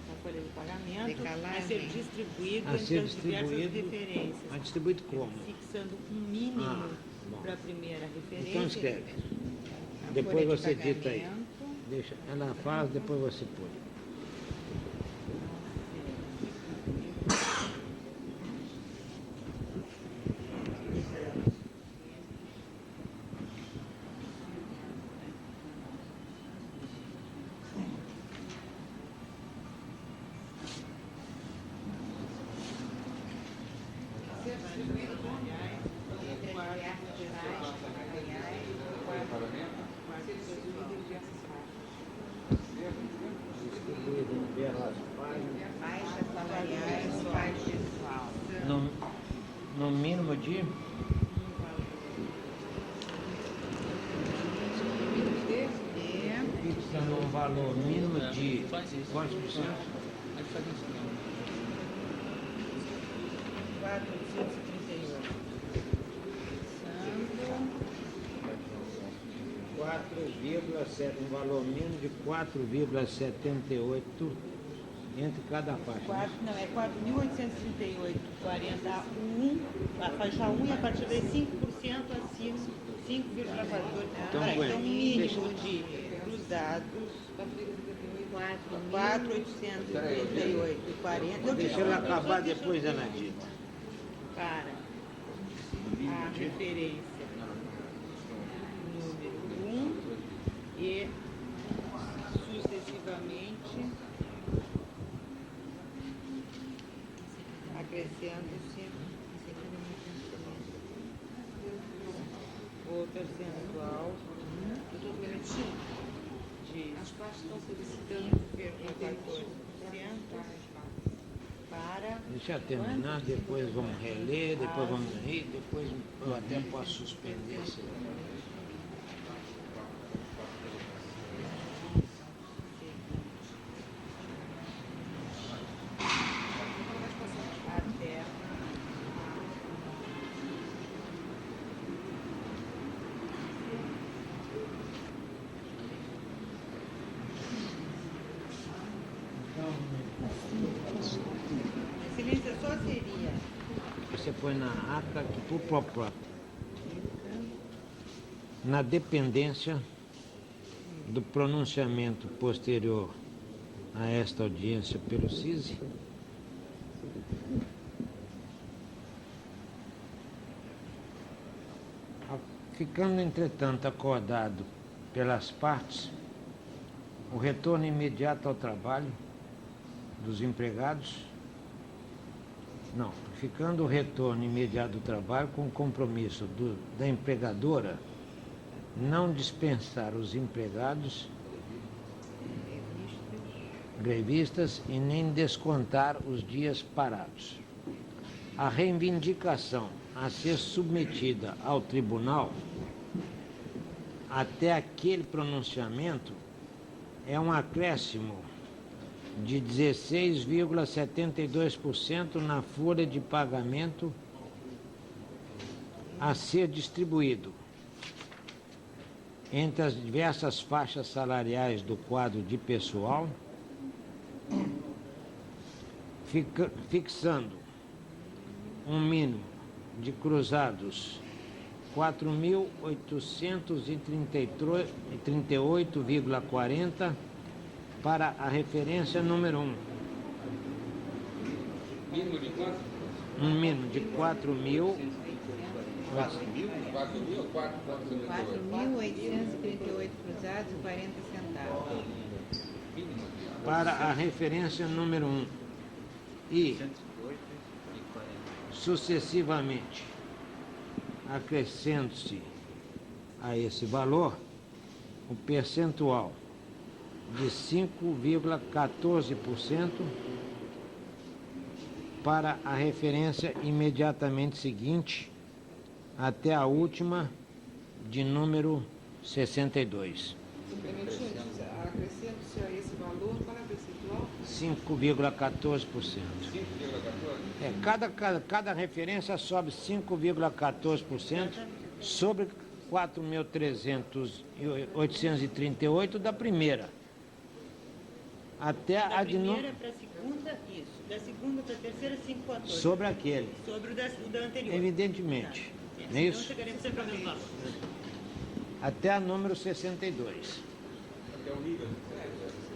Na folha de pagamento, Decalagem. a ser distribuído A entre ser as diversas distribuído. referências, Mas distribuído como? fixando um mínimo Bom. para a primeira referência. Então escreve. A Depois folha de você dita aí. pagamento. Deixa, ela fala, depois você põe. Faixas salariais, faixa pessoal. No mínimo de... Fixando um valor mínimo de... Faz isso. Quantos por cento? Aí faz isso. 438. 4,7, um valor mínimo de 4,78 entre cada faixa. Não, é 4.838,41, a faixa 1 e a partir daí 5% acima, 5,14. Então, Então, Gwen, um mínimo deixa- de cruzados, 4.838,40. Deixa ela acabar, depois ela dita. Para a referência número 1 e sucessivamente acrescendo-se o percentual de As partes estão solicitando 5,14% para Deixa eu terminar, depois vamos reler, depois vamos rir, depois eu até posso suspender esse. até excelência só seria Você põe na ata que por propósito, na dependência do pronunciamento posterior a esta audiência pelo CISI, ficando, entretanto, acordado pelas partes o retorno imediato ao trabalho dos empregados, não, ficando o retorno imediato do trabalho com o compromisso da empregadora não dispensar os empregados grevistas e nem descontar os dias parados. A reivindicação a ser submetida ao tribunal até aquele pronunciamento é um acréscimo de 16,72% na folha de pagamento a ser distribuído entre as diversas faixas salariais do quadro de pessoal, fixando um mínimo de cruzados 4.838,40 para a referência número 1 mínimo de quanto? Um mínimo de 4.000. 4.000 ou 4.838 cruzados e 40 centavos. Para a referência número 1. E, sucessivamente, acrescendo-se a esse valor o percentual de 5,14% para a referência imediatamente seguinte, até a última, de número 62. Acrescenta-se a esse valor, qual é o percentual? 5,14%. Cada referência sobe 5,14% sobre 4.838 da primeira. Até Da a de novo. primeira para a segunda, isso. Da segunda para a terceira, 5,14. Sobre aquele. Sobre o da anterior. Evidentemente. Tá. Não é isso? Então chegaremos sempre ao mesmo valor. Até a número 62. Até o nível.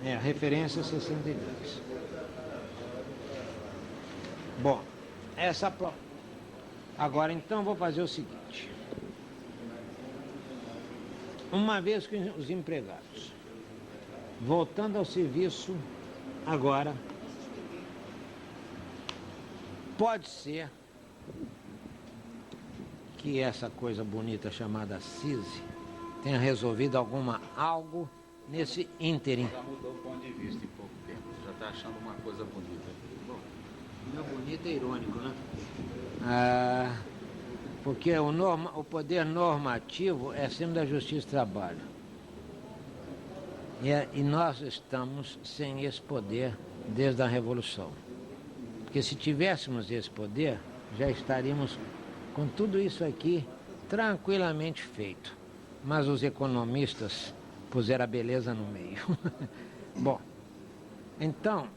É, a referência 62. Bom, essa prova. Agora então vou fazer o seguinte. Uma vez que os empregados, voltando ao serviço agora, pode ser que essa coisa bonita chamada CISI tenha resolvido algo nesse ínterim. Já mudou o ponto de vista em pouco tempo. Já está achando uma coisa bonita. Bom, Não bonito é irônico, né? Porque o poder normativo é sempre da Justiça do Trabalho. E nós estamos sem esse poder desde a Revolução. Porque se tivéssemos esse poder, já estaríamos com tudo isso aqui tranquilamente feito. Mas os economistas puseram a beleza no meio. Bom, então,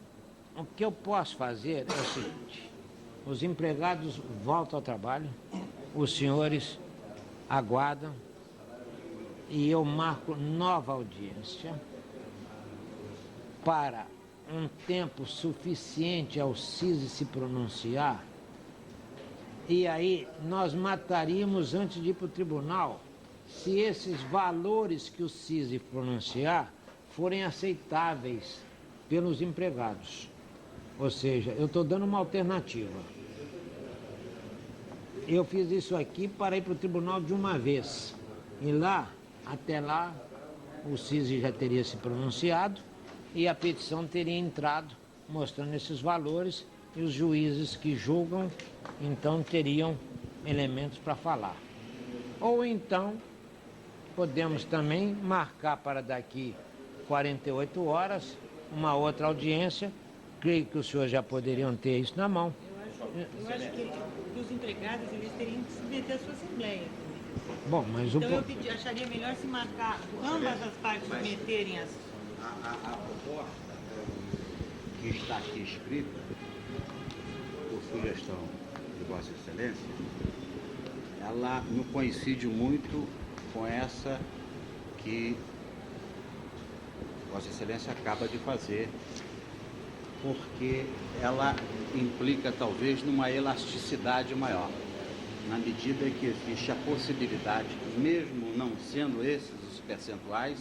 o que eu posso fazer é o seguinte: os empregados voltam ao trabalho, os senhores aguardam e eu marco nova audiência para um tempo suficiente ao CISI se pronunciar, e aí nós mataríamos antes de ir para o tribunal se esses valores que o CISI pronunciar forem aceitáveis pelos empregados. Ou seja, eu estou dando uma alternativa. Eu fiz isso aqui para ir para o tribunal de uma vez. E até lá, o CISI já teria se pronunciado e a petição teria entrado mostrando esses valores, e os juízes que julgam, então, teriam elementos para falar. Ou então, podemos também marcar para daqui 48 horas uma outra audiência. Creio que os senhores já poderiam ter isso na mão. Eu acho que os empregados eles teriam que submeter a sua assembleia. Bom, mas Então eu acharia melhor se marcar ambas as partes submeterem as... a proposta que está aqui escrita, por sugestão de Vossa Excelência, ela não coincide muito com essa que Vossa Excelência acaba de fazer, porque ela implica talvez numa elasticidade maior, na medida que existe a possibilidade, mesmo não sendo esses os percentuais,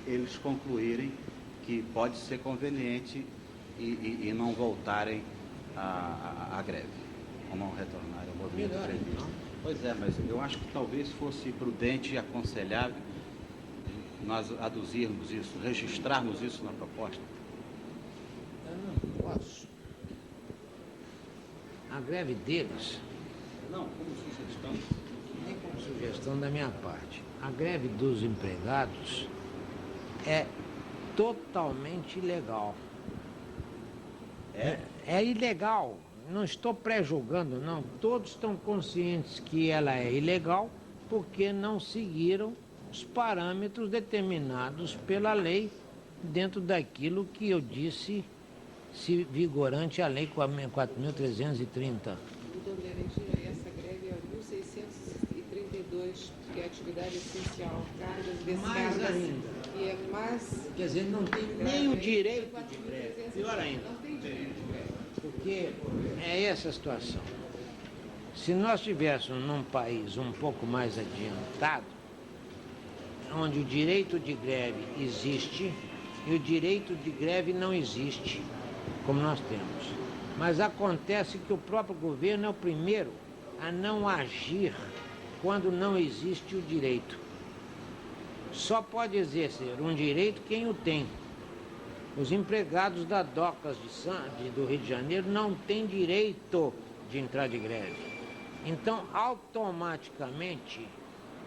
eles concluírem que pode ser conveniente e não voltarem à greve, ou não retornarem ao movimento previsto. Pois é, mas eu acho que talvez fosse prudente e aconselhável nós aduzirmos isso, registrarmos isso na proposta. Eu não posso. A greve deles, Não, como sugestão. nem como sugestão da minha parte, a greve dos empregados é totalmente ilegal. É ilegal. Não estou pré-julgando, não. Todos estão conscientes que ela é ilegal porque não seguiram os parâmetros determinados pela lei dentro daquilo que eu disse se vigorante a lei 4.330. Essa greve é 1.632, que é atividade essencial, cargas, descargas. Mais ainda. E é mais... Quer dizer, não tem nem o direito de greve. Pior ainda. Não tem direito de greve. porque é essa a situação. Se nós estivéssemos num país um pouco mais adiantado, onde o direito de greve existe e o direito de greve não existe, como nós temos. Mas acontece que o próprio governo é o primeiro a não agir quando não existe o direito. Só pode exercer um direito quem o tem. Os empregados da Docas do Rio de Janeiro não têm direito de entrar de greve. Então, automaticamente,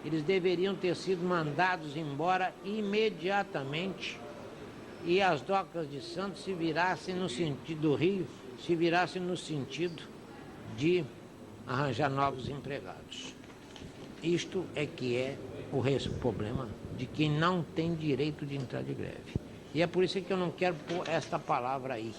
eles deveriam ter sido mandados embora imediatamente e as Docas de Santos se virassem no sentido do Rio, se virassem no sentido de arranjar novos empregados. Isto é que é o problema de quem não tem direito de entrar de greve. E é por isso que eu não quero pôr esta palavra aí.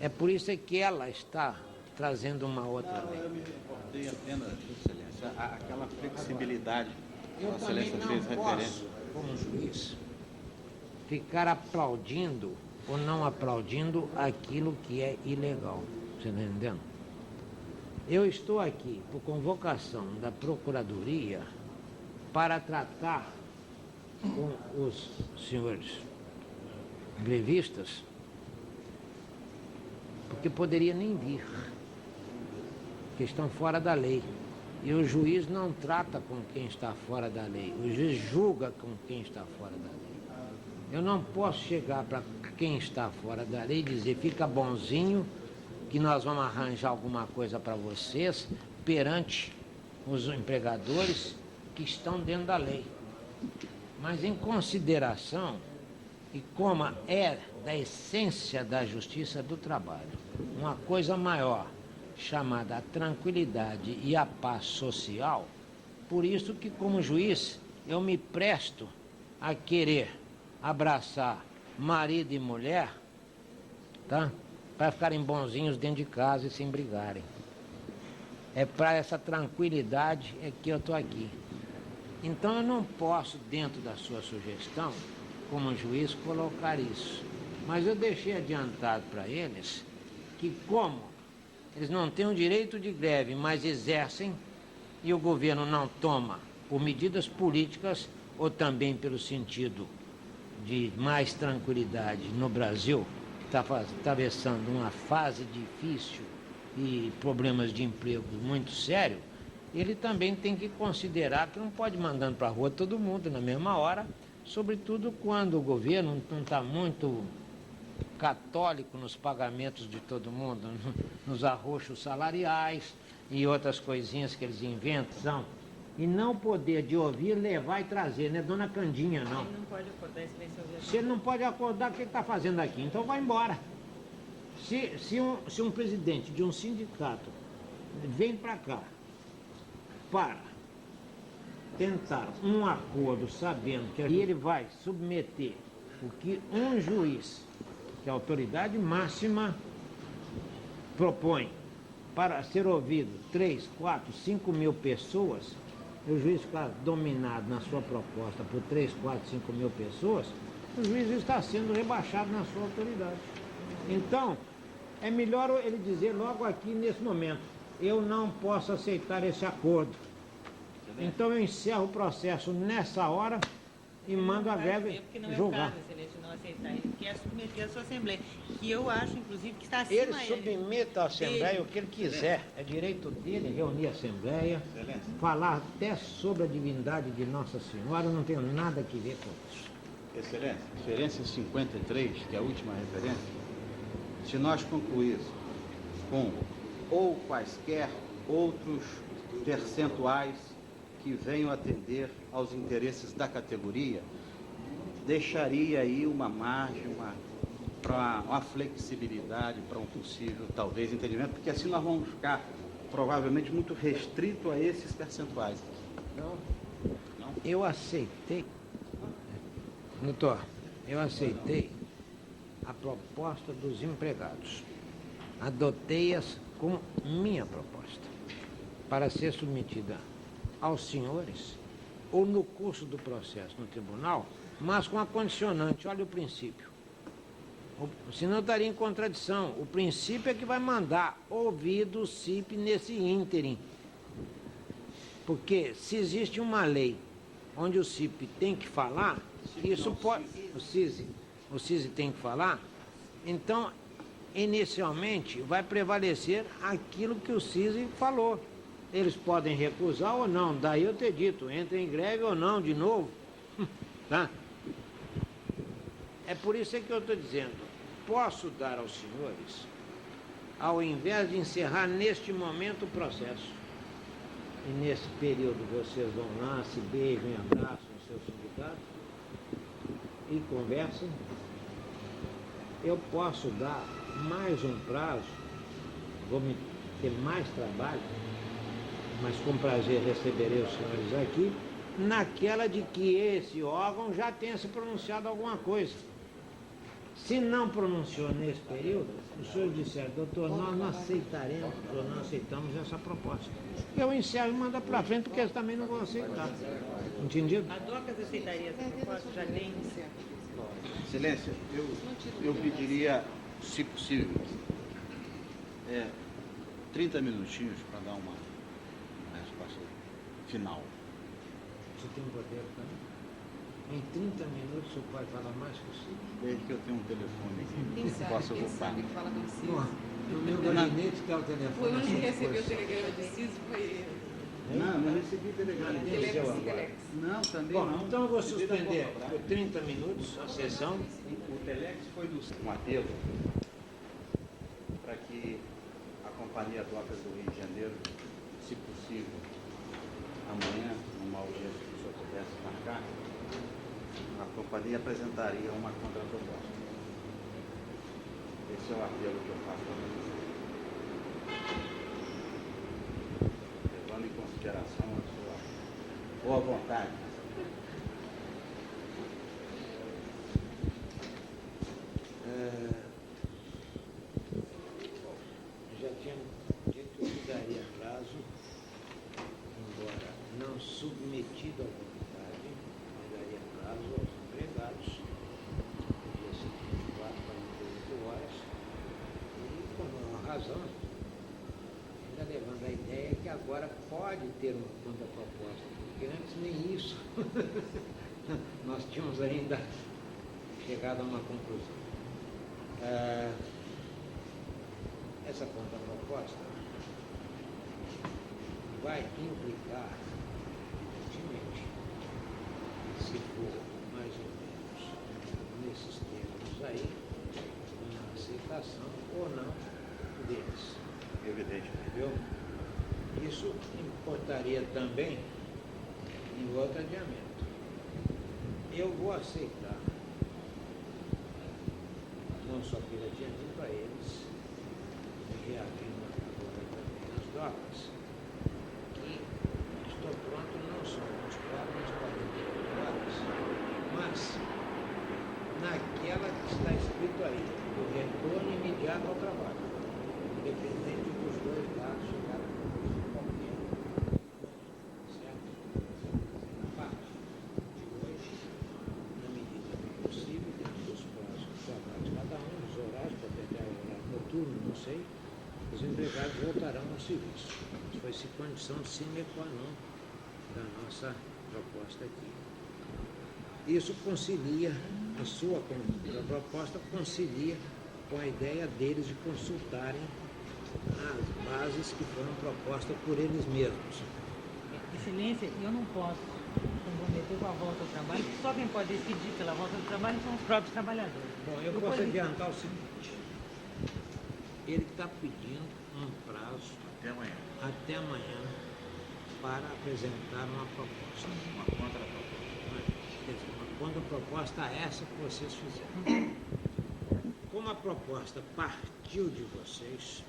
É por isso que ela está trazendo uma outra lei. Eu me reportei apenas, Excelência, aquela flexibilidade que Eu Vossa também Excelência não fez posso, referência. como juiz, ficar aplaudindo ou não aplaudindo aquilo que é ilegal. Você está entendendo? Eu estou aqui por convocação da Procuradoria para tratar com os senhores grevistas, porque poderia nem vir, porque estão fora da lei. E o juiz não trata com quem está fora da lei, o juiz julga com quem está fora da lei. Eu não posso chegar para quem está fora da lei e dizer, fica bonzinho, que nós vamos arranjar alguma coisa para vocês perante os empregadores que estão dentro da lei. Mas em consideração, e como é da essência da justiça do trabalho, uma coisa maior, chamada a tranquilidade e a paz social, por isso que como juiz eu me presto a querer abraçar marido e mulher, tá? Para ficarem bonzinhos dentro de casa e sem brigarem. É para essa tranquilidade é que eu estou aqui. Então eu não posso, dentro da sua sugestão, como juiz, colocar isso. Mas eu deixei adiantado para eles que como eles não têm o direito de greve, mas exercem, e o governo não toma por medidas políticas ou também pelo sentido de mais tranquilidade no Brasil, que está atravessando uma fase difícil e problemas de emprego muito sérios, ele também tem que considerar que não pode ir mandando para a rua todo mundo na mesma hora, sobretudo quando o governo não está muito católico nos pagamentos de todo mundo, nos arroxos salariais e outras coisinhas que eles inventam. E não poder de ouvir, levar e trazer, não é dona Candinha, não. Ele não pode acordar esse vai ser ouvido. Se ele não pode acordar, o que ele está fazendo aqui? Então vai embora. Se um presidente de um sindicato vem para cá para tentar um acordo sabendo que ele vai submeter o que um juiz, que é a autoridade máxima, propõe para ser ouvido 3, 4, 5 mil pessoas, e o juiz ficar dominado na sua proposta por 3, 4, 5 mil pessoas, o juiz está sendo rebaixado na sua autoridade. Então, é melhor ele dizer logo aqui nesse momento, eu não posso aceitar esse acordo. Então eu encerro o processo nessa hora e mando a greve porque não é o julgar. caso, Excelência, não aceitar. Ele quer submeter a sua Assembleia, que eu acho, inclusive, que está Ele acima submeta à Assembleia o que ele quiser. É direito dele reunir a Assembleia, falar até sobre a divindade de Nossa Senhora, eu não tenho nada que ver com isso. Excelência, referência 53, que é a última referência, se nós concluirmos com ou quaisquer outros percentuais que venham atender aos interesses da categoria, deixaria aí uma margem para uma flexibilidade, para um possível, talvez, entendimento, porque assim nós vamos ficar, provavelmente, muito restrito a esses percentuais. Não. Eu aceitei, doutor, eu aceitei a proposta dos empregados. Adotei-as como minha proposta, para ser submetida aos senhores, ou no curso do processo no tribunal, mas com a condicionante, olha o princípio. Senão estaria em contradição. O princípio é que vai mandar ouvir do CIP nesse ínterim. Porque se existe uma lei onde o CIP tem que falar, isso pode. O CISI tem que falar, então, inicialmente, vai prevalecer aquilo que o CISI falou. Eles podem recusar ou não, daí eu ter dito, entra em greve ou não, de novo. Tá? É por isso que eu estou dizendo, posso dar aos senhores, ao invés de encerrar neste momento o processo, e nesse período vocês vão lá, se beijam e abraçam o seu sindicato e conversam, eu posso dar mais um prazo, vou ter mais trabalho, mas com prazer receberei os senhores aqui, naquela de que esse órgão já tenha se pronunciado alguma coisa. Se não pronunciou nesse período, os senhores disseram, doutor, nós não aceitaremos ou não aceitamos essa proposta. Eu encerro e mando para frente, porque eles também não vão aceitar. Entendido? A DOCAS aceitaria essa proposta? Já tem. Excelência, eu pediria, se possível, 30 minutinhos para dar uma resposta final. Você tem um poder também? Em 30 minutos você pode falar mais possível? Desde que eu tenho um telefone Quem aqui, eu posso sabe, quem ocupar. sabe que fala com o CISI. No meu gabinete está o telefone. Foi onde à sua recebeu o disposição. telegrama de CISI, foi ele. Não recebi telegrama. Telex. Não, também Bom, não. então eu vou suspender por 30 minutos a sessão. O Telex foi um apelo para que a Companhia Docas do Rio de Janeiro, se possível, amanhã, numa audiência que o senhor pudesse marcar, a companhia apresentaria uma contraproposta. Esse é o apelo que eu faço para vocês. Levando em consideração a sua boa vontade. Já tinha dito que eu daria prazo, embora não submetido à vontade, mas daria prazo aos empregados, podia ser 24, 48 horas, e com uma razão, ainda levando a ideia que agora pode ter uma contraproposta, porque antes nem isso nós tínhamos ainda chegado a uma conclusão. Essa contraproposta vai implicar, evidentemente, se for mais ou menos nesses termos aí, uma aceitação ou não deles. Evidente. Entendeu? Isso importaria também em outro adiamento. Eu vou aceitar, não só pelo adiamento a eles, reabrindo agora também as docas, que estou pronto não só 24, mas 48 horas, mas naquela que está escrito aí, o retorno imediato ao trabalho, independente dos dois lados chegarem a conclusão qualquer. Certo? A parte de hoje, na medida do possível, dentro dos prazos de trabalho de cada um, dos horários, pode até horário noturno, não sei, os empregados voltarão ao serviço. Isso foi-se condição sine qua non da nossa proposta aqui. Isso concilia, a sua proposta concilia com a ideia deles de consultarem as bases que foram propostas por eles mesmos. Excelência, eu não posso comprometer com a volta ao trabalho, porque só quem pode decidir pela volta ao trabalho são os próprios trabalhadores. Bom, eu posso adiantar o seguinte. Ele está pedindo um prazo até amanhã para apresentar uma proposta. Uma contraproposta. Quer dizer, uma contraproposta a essa que vocês fizeram. Como a proposta partiu de vocês,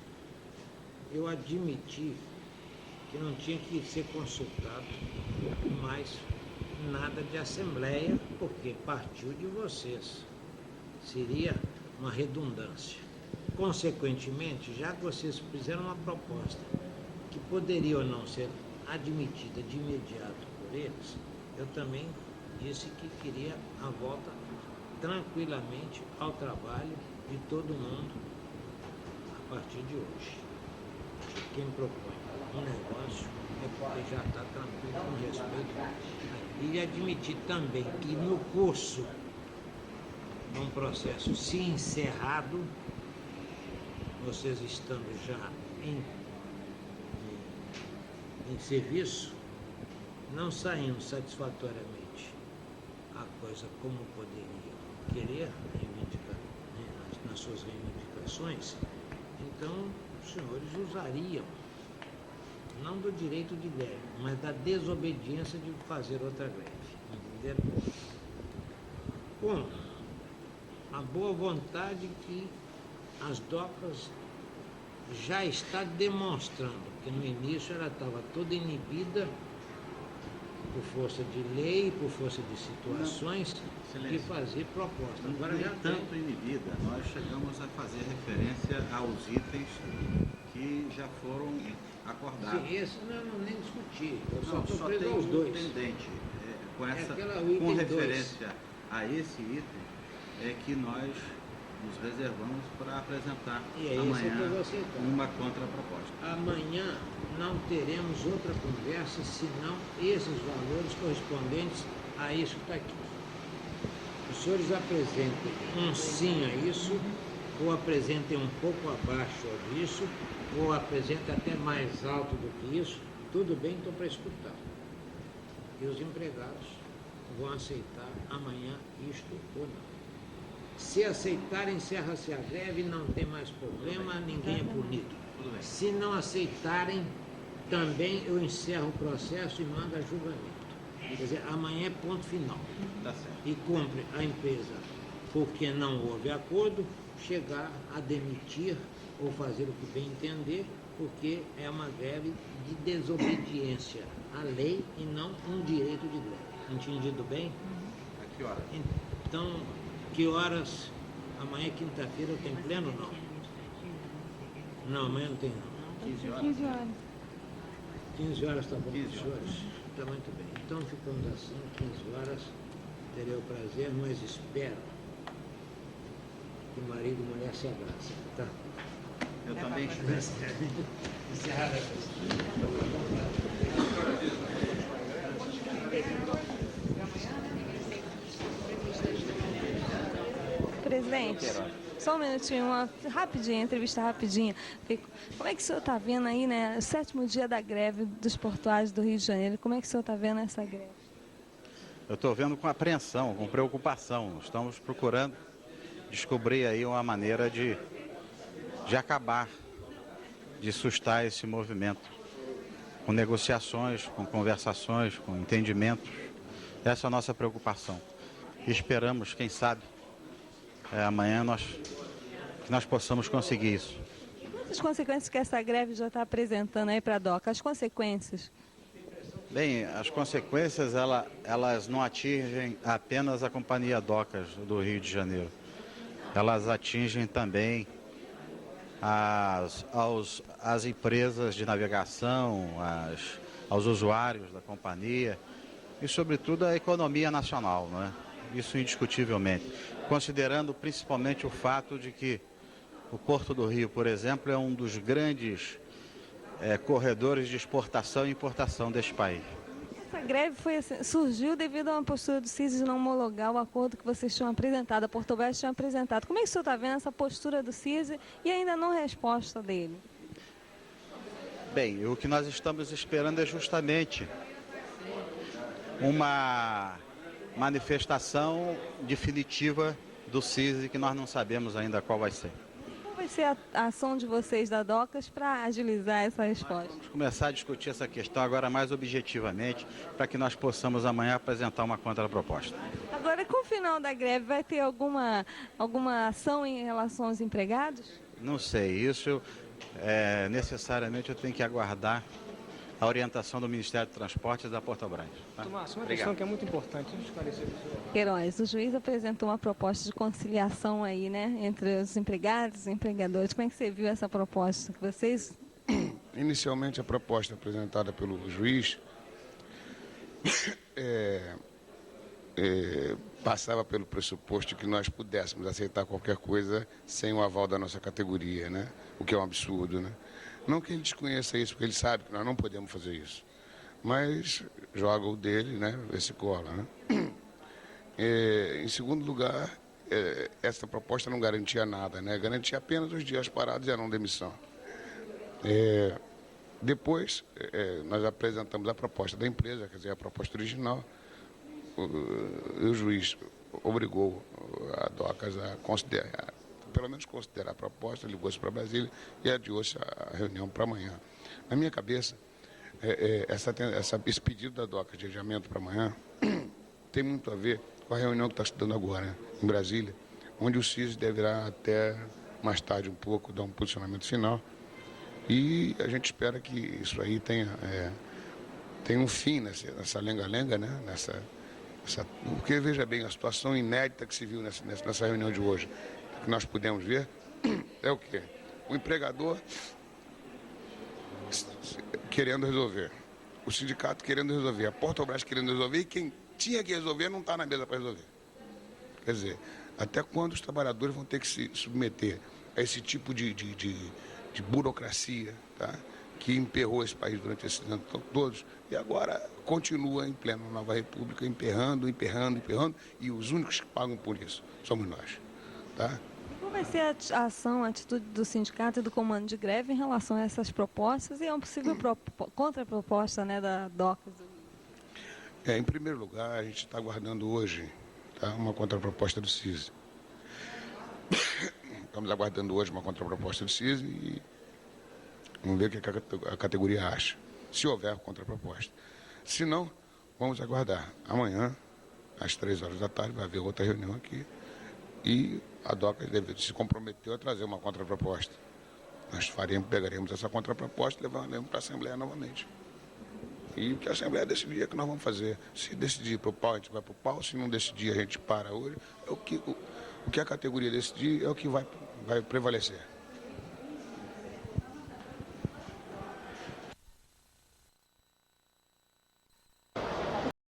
eu admiti que não tinha que ser consultado mais nada de assembleia, porque partiu de vocês. Seria uma redundância. Consequentemente, já que vocês fizeram uma proposta que poderia ou não ser admitida de imediato por eles, eu também disse que queria a volta tranquilamente ao trabalho de todo mundo a partir de hoje. Quem propõe um negócio é porque já está tranquilo com respeito. E admitir também que no curso de um processo se encerrado, vocês estando já em serviço, não saindo satisfatoriamente a coisa como poderia querer, nas suas reivindicações, então os senhores usariam, não do direito de greve, mas da desobediência de fazer outra greve. Entenderam? Com a boa vontade que as docas já está demonstrando, que no início ela estava toda inibida por força de lei, por força de situações, de fazer proposta. Agora já tanto inibida, nós chegamos a fazer referência aos itens que já foram acordados. Sim, esse não nem discutir, eu só estou só preso tem aos um dois. pendente. Item Com referência a esse item, é que nós nos reservamos para apresentar amanhã uma contraproposta. Amanhã não teremos outra conversa senão esses valores correspondentes a isso que está aqui. Os senhores apresentem um sim a isso, ou apresentem um pouco abaixo disso, ou apresentem até mais alto do que isso, tudo bem, estou para escutar. E os empregados vão aceitar amanhã isto ou não. Se aceitarem, encerra-se a greve, não tem mais problema, ninguém é punido. Se não aceitarem, também eu encerro o processo e mando a julgamento. Quer dizer, amanhã é ponto final. Tá certo. E cumpre a empresa, porque não houve acordo, chegar a demitir ou fazer o que bem entender, porque é uma greve de desobediência à lei e não um direito de greve. Entendido bem? A que hora? Então, que horas? Amanhã, quinta-feira, tem pleno ou não? Não, amanhã não tem não. 15 horas. 15 horas. 15 horas está bom, 15 senhores? Está muito bem. Então, ficamos assim, 15 horas. Terei o prazer, mas espero que marido e mulher se abracem, tá? Eu também espero. Encerrada a questão. Presidente, só um minutinho, uma rapidinha, entrevista rapidinha. Como é que o senhor está vendo aí, né, o 7º dia da greve dos portuários do Rio de Janeiro? Como é que o senhor está vendo essa greve? Eu estou vendo com apreensão, com preocupação. Estamos procurando descobrir aí uma maneira de acabar, de sustar esse movimento, com negociações, com conversações, com entendimentos. Essa é a nossa preocupação. E esperamos, quem sabe, amanhã nós possamos conseguir isso. E quantas consequências que essa greve já está apresentando aí para a DOCA? As consequências? Bem, as consequências elas não atingem apenas a Companhia Docas do Rio de Janeiro. Elas atingem também as empresas de navegação, aos usuários da companhia e, sobretudo, a economia nacional, não é? Isso indiscutivelmente. Considerando principalmente o fato de que o Porto do Rio, por exemplo, é um dos grandes corredores de exportação e importação deste país. Essa greve surgiu devido a uma postura do CIS de não homologar o acordo que vocês tinham apresentado, a Portobras tinha apresentado. Como é que o senhor está vendo essa postura do CIS e ainda não resposta dele? Bem, o que nós estamos esperando é justamente uma manifestação definitiva do CIS, que nós não sabemos ainda qual vai ser. Qual vai ser a ação de vocês da DOCAS para agilizar essa resposta? Vamos começar a discutir essa questão agora mais objetivamente, para que nós possamos amanhã apresentar uma contraproposta. Agora, com o final da greve, vai ter alguma ação em relação aos empregados? Não sei, isso necessariamente eu tenho que aguardar a orientação do Ministério do Transporte e da Portobras. Tá? Tomás, uma questão que é muito importante, deixa eu esclarecer para o senhor. Queiroz, o juiz apresentou uma proposta de conciliação aí, né, entre os empregados e os empregadores. Como é que você viu essa proposta? Inicialmente, a proposta apresentada pelo juiz passava pelo pressuposto que nós pudéssemos aceitar qualquer coisa sem o aval da nossa categoria, né? O que é um absurdo, né? Não que ele desconheça isso, porque ele sabe que nós não podemos fazer isso. Mas joga o dele, né? Vê se cola, né? Em segundo lugar, essa proposta não garantia nada, né? Garantia apenas os dias parados e a não demissão. Depois, nós apresentamos a proposta da empresa, quer dizer, a proposta original. O juiz obrigou a DOCAS a considerar, pelo menos considerar a proposta, ligou-se para Brasília e adiou-se a reunião para amanhã. Na minha cabeça, esse pedido da DOCAS de adiamento para amanhã tem muito a ver com a reunião que está se dando agora, né, em Brasília, onde o CIS deverá até mais tarde um pouco dar um posicionamento final. E a gente espera que isso aí tenha um fim nessa lenga-lenga, né? Porque, veja bem, a situação inédita que se viu nessa reunião de hoje, que nós pudemos ver, é o quê? O empregador querendo resolver, o sindicato querendo resolver, a Portobras querendo resolver, e quem tinha que resolver não está na mesa para resolver. Quer dizer, até quando os trabalhadores vão ter que se submeter a esse tipo de burocracia, tá? Que emperrou esse país durante esses anos todos e agora continua em plena Nova República, emperrando, e os únicos que pagam por isso somos nós. Tá? Qual vai ser a ação, a atitude do sindicato e do comando de greve em relação a essas propostas e a uma possível contraproposta, né, da DOCAS? Em primeiro lugar, a gente está aguardando hoje, tá, uma contraproposta do CISI. Estamos aguardando hoje uma contraproposta do CISI e vamos ver o que a categoria acha, se houver contraproposta. Se não, vamos aguardar. Amanhã, às 3 horas da tarde, vai haver outra reunião aqui e a DOCAS se comprometeu a trazer uma contraproposta. Nós pegaremos essa contraproposta e levaremos para a Assembleia novamente. E o que a Assembleia decidir é que nós vamos fazer. Se decidir para o pau, a gente vai para o pau. Se não decidir, a gente para hoje. O que a categoria decidir é o que vai prevalecer.